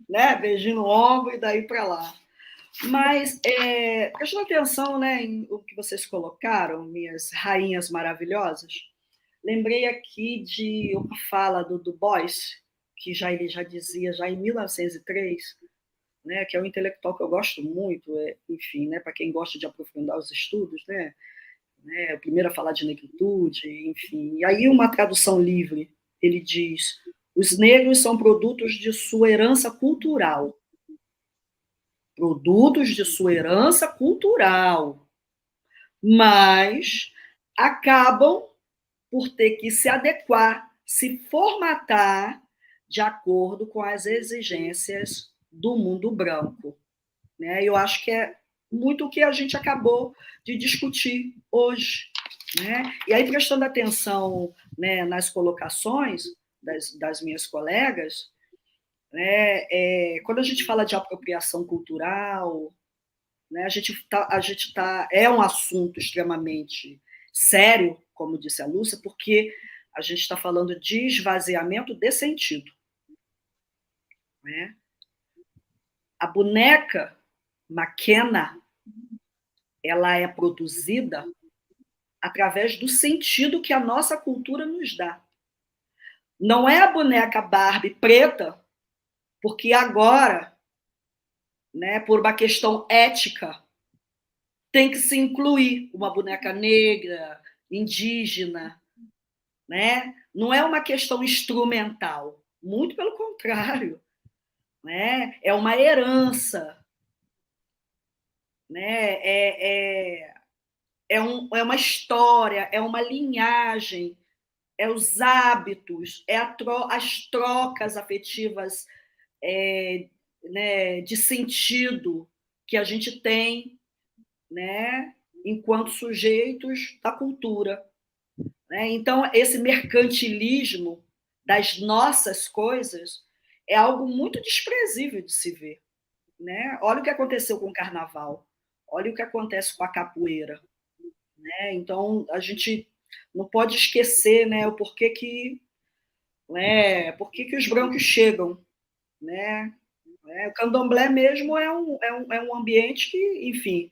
Né? Beijinho no ombro e daí para lá. Mas, prestando atenção, né, em o que vocês colocaram, minhas rainhas maravilhosas, lembrei aqui de uma fala do Du Bois, que ele já dizia, já em 1903, né, que é um intelectual que eu gosto muito, enfim, né, para quem gosta de aprofundar os estudos, né, o primeiro a falar de negritude, enfim. E aí uma tradução livre, ele diz: os negros são produtos de sua herança cultural, mas acabam por ter que se adequar, se formatar de acordo com as exigências do mundo branco. Né? Eu acho que é muito o que a gente acabou de discutir hoje. Né? E aí, prestando atenção, né, nas colocações das minhas colegas, né, quando a gente fala de apropriação cultural, né, a gente tá, é um assunto extremamente sério, como disse a Lúcia, porque a gente está falando de esvaziamento de sentido. Né? A boneca Maquena, ela é produzida através do sentido que a nossa cultura nos dá. Não é a boneca Barbie preta, porque agora, né, por uma questão ética, tem que se incluir uma boneca negra, indígena, né? Não é uma questão instrumental, muito pelo contrário, né? É uma herança, né? É uma história, é uma linhagem, é os hábitos, as trocas afetivas, né, de sentido que a gente tem, né, enquanto sujeitos da cultura. Né? Então, esse mercantilismo das nossas coisas é algo muito desprezível de se ver. Né? Olha o que aconteceu com o carnaval, olha o que acontece com a capoeira. Né? Então, a gente não pode esquecer, né, o porquê que, né, porquê que os brancos chegam. Né? O candomblé mesmo é um ambiente que, enfim,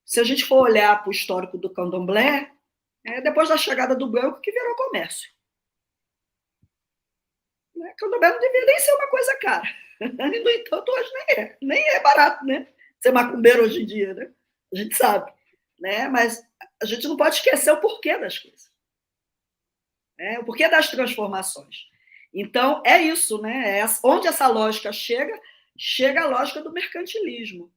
se a gente for olhar para o histórico do candomblé, depois da chegada do branco que virou comércio. Né? Candomblé não devia nem ser uma coisa cara. E, no entanto, hoje nem é barato, né? Ser macumbeiro hoje em dia, né? A gente sabe. Né? Mas a gente não pode esquecer o porquê das coisas. Né? O porquê das transformações. Então, é isso, né? Onde essa lógica chega a lógica do mercantilismo.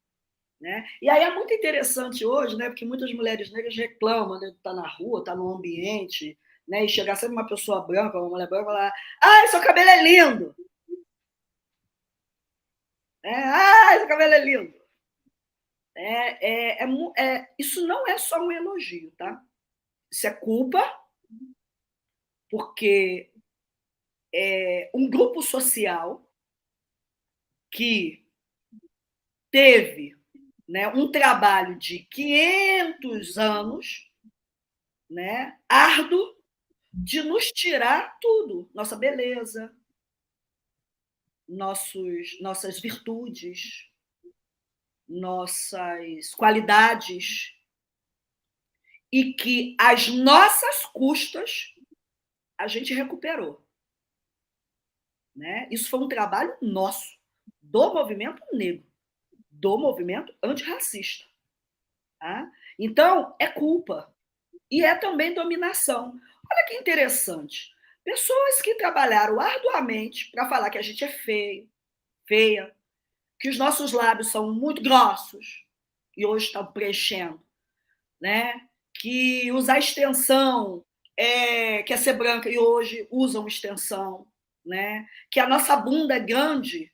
Né? E aí é muito interessante hoje, né? Porque muitas mulheres negras reclamam, né, de estar na rua, estar no ambiente, né? E chegar sempre uma pessoa branca, uma mulher branca, e falar: ai, seu cabelo é lindo! Ai, seu cabelo é lindo! Isso não é só um elogio, tá? Isso é culpa, porque é um grupo social que teve, né, um trabalho de 500 anos, né, árduo, de nos tirar tudo, nossa beleza, nossas virtudes, nossas qualidades, e que às nossas custas a gente recuperou. Né? Isso foi um trabalho nosso, do movimento negro, do movimento antirracista. Tá? Então, é culpa. E é também dominação. Olha que interessante. Pessoas que trabalharam arduamente para falar que a gente é feio, feia, que os nossos lábios são muito grossos e hoje estão preenchendo, né? Que usar extensão quer ser branca e hoje usam extensão, né? Que a nossa bunda é grande,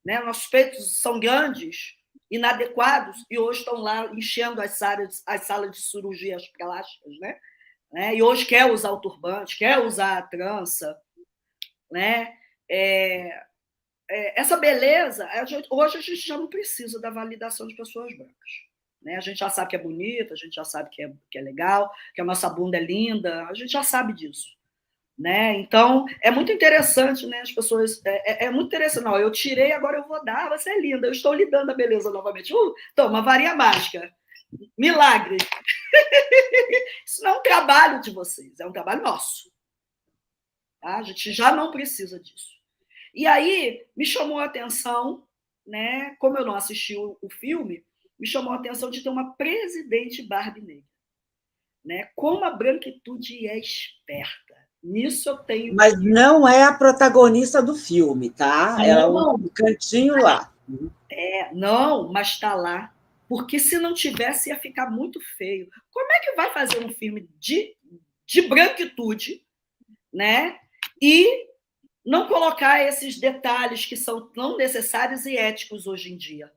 né? Nossos peitos são grandes, inadequados e hoje estão lá enchendo as salas de cirurgias plásticas, né? E hoje quer usar o turbante, quer usar a trança, né? Essa beleza, hoje a gente já não precisa da validação de pessoas brancas. Né? A gente já sabe que é bonita, a gente já sabe que é legal, que a nossa bunda é linda, a gente já sabe disso. Né? Então, é muito interessante, né? As pessoas. É muito interessante. Não, eu tirei, agora eu vou dar, você é linda, eu estou lhe dando a beleza novamente. Toma, varinha mágica. Milagre. Isso não é um trabalho de vocês, é um trabalho nosso. Tá? A gente já não precisa disso. E aí me chamou a atenção, né? Como eu não assisti o filme, me chamou a atenção de ter uma presidente Barbie negra. Né? Como a branquitude é esperta. Nisso eu tenho. Mas não é a protagonista do filme, tá? Ela é um cantinho lá. Não, mas está lá. Porque se não tivesse, ia ficar muito feio. Como é que vai fazer um filme de branquitude, né? E não colocar esses detalhes que são tão necessários e éticos hoje em dia,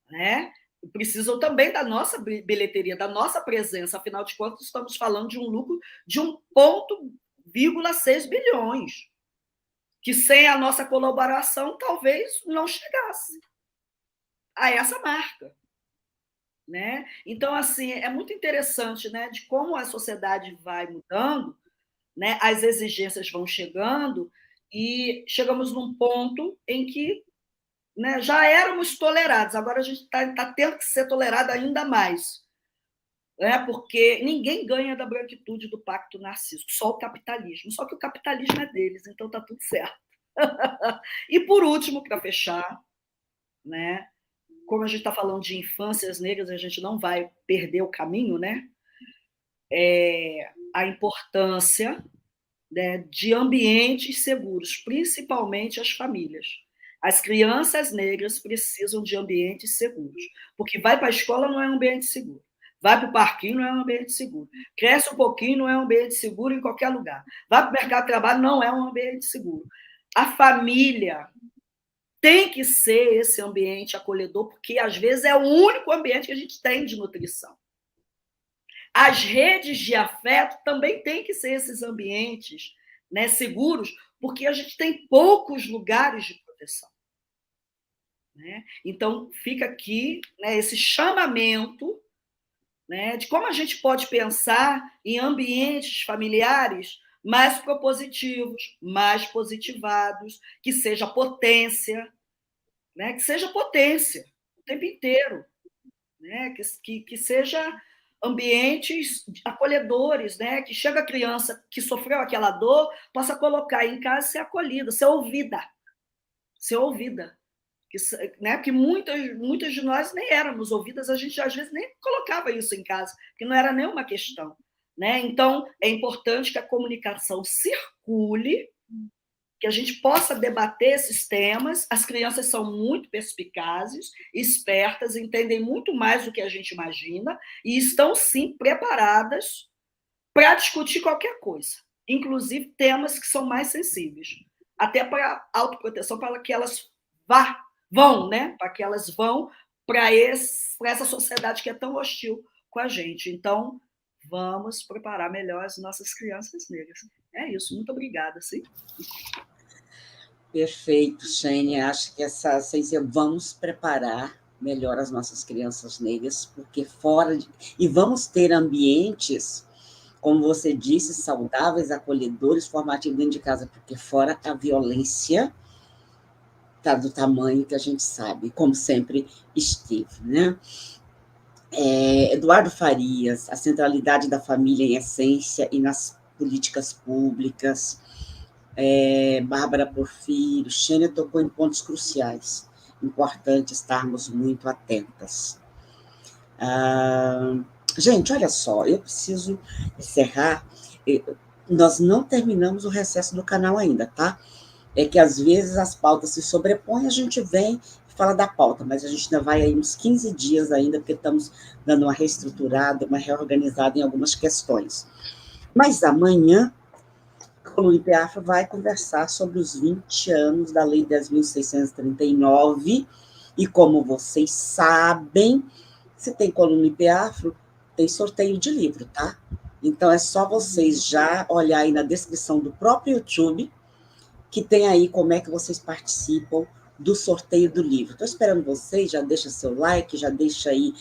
né? Precisam também da nossa bilheteria, da nossa presença. Afinal de contas, estamos falando de um lucro de 1,6 bilhões, que sem a nossa colaboração talvez não chegasse a essa marca. Né? Então, assim, é muito interessante, né, de como a sociedade vai mudando, né, as exigências vão chegando e chegamos num ponto em que, né, já éramos tolerados, agora a gente está tendo que ser tolerado ainda mais, né, porque ninguém ganha da branquitude do Pacto Narcísico, só o capitalismo. Só que o capitalismo é deles, então está tudo certo. E, por último, para fechar, né, como a gente está falando de infâncias negras, a gente não vai perder o caminho, né? A importância, né, de ambientes seguros, principalmente as famílias. As crianças negras precisam de ambientes seguros, porque vai para a escola não é um ambiente seguro, vai para o parquinho não é um ambiente seguro, cresce um pouquinho não é um ambiente seguro em qualquer lugar, vai para o mercado de trabalho não é um ambiente seguro. A família tem que ser esse ambiente acolhedor, porque às vezes é o único ambiente que a gente tem de nutrição. As redes de afeto também têm que ser esses ambientes, né, seguros, porque a gente tem poucos lugares de proteção. Né? Então, fica aqui, né, esse chamamento, né, de como a gente pode pensar em ambientes familiares mais propositivos, mais positivados, que seja potência, né, que seja potência o tempo inteiro, né, que seja ambientes acolhedores, né, que chega a criança que sofreu aquela dor, possa colocar em casa e ser acolhida, ser ouvida. Né, porque muitas de nós nem éramos ouvidas, a gente às vezes nem colocava isso em casa, porque não era nenhuma questão. Né? Então, é importante que a comunicação circule, que a gente possa debater esses temas. As crianças são muito perspicazes, espertas, entendem muito mais do que a gente imagina e estão, sim, preparadas para discutir qualquer coisa, inclusive temas que são mais sensíveis, até para autoproteção, para que elas vão, né? Para que elas vão para essa sociedade que é tão hostil com a gente. Então, vamos preparar melhor as nossas crianças negras. É isso, muito obrigada. Sim? Perfeito, Xênia. Acho que essa ciência, vamos preparar melhor as nossas crianças negras, porque e vamos ter ambientes, como você disse, saudáveis, acolhedores, formativos dentro de casa, porque fora a violência está do tamanho que a gente sabe, como sempre esteve, né? Eduardo Farias, a centralidade da família em essência e nas políticas públicas. Bárbara Porfírio, Xênia tocou em pontos cruciais, importante estarmos muito atentas. Gente, olha só, eu preciso encerrar. Nós não terminamos o recesso do canal ainda, tá? É que às vezes as pautas se sobrepõem, a gente vem e fala da pauta, mas a gente ainda vai aí uns 15 dias ainda, porque estamos dando uma reestruturada, uma reorganizada em algumas questões. Mas amanhã, o Luiz Afro vai conversar sobre os 20 anos da Lei 10.639, e como vocês sabem, se tem coluna IP Afro, tem sorteio de livro, tá? Então é só vocês já olhar aí na descrição do próprio YouTube, que tem aí como é que vocês participam do sorteio do livro. Estou esperando vocês, já deixa seu like, já deixa aí,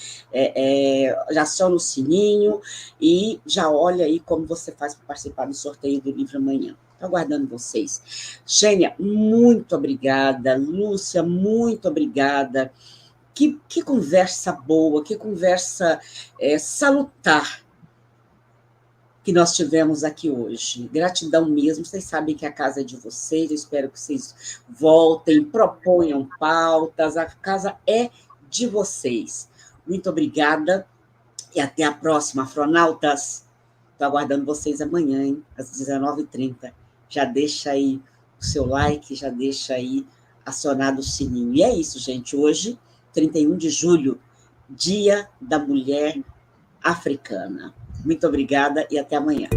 já aciona o sininho e já olha aí como você faz para participar do sorteio do livro amanhã. Estou aguardando vocês. Xênia, muito obrigada. Lúcia, muito obrigada. Que conversa boa, que conversa salutar que nós tivemos aqui hoje. Gratidão mesmo, vocês sabem que a casa é de vocês, eu espero que vocês voltem, proponham pautas, a casa é de vocês. Muito obrigada e até a próxima, afronautas. Estou aguardando vocês amanhã, hein, às 19h30. Já deixa aí o seu like, já deixa aí acionado o sininho. E é isso, gente, hoje, 31 de julho, Dia da Mulher Africana. Muito obrigada e até amanhã.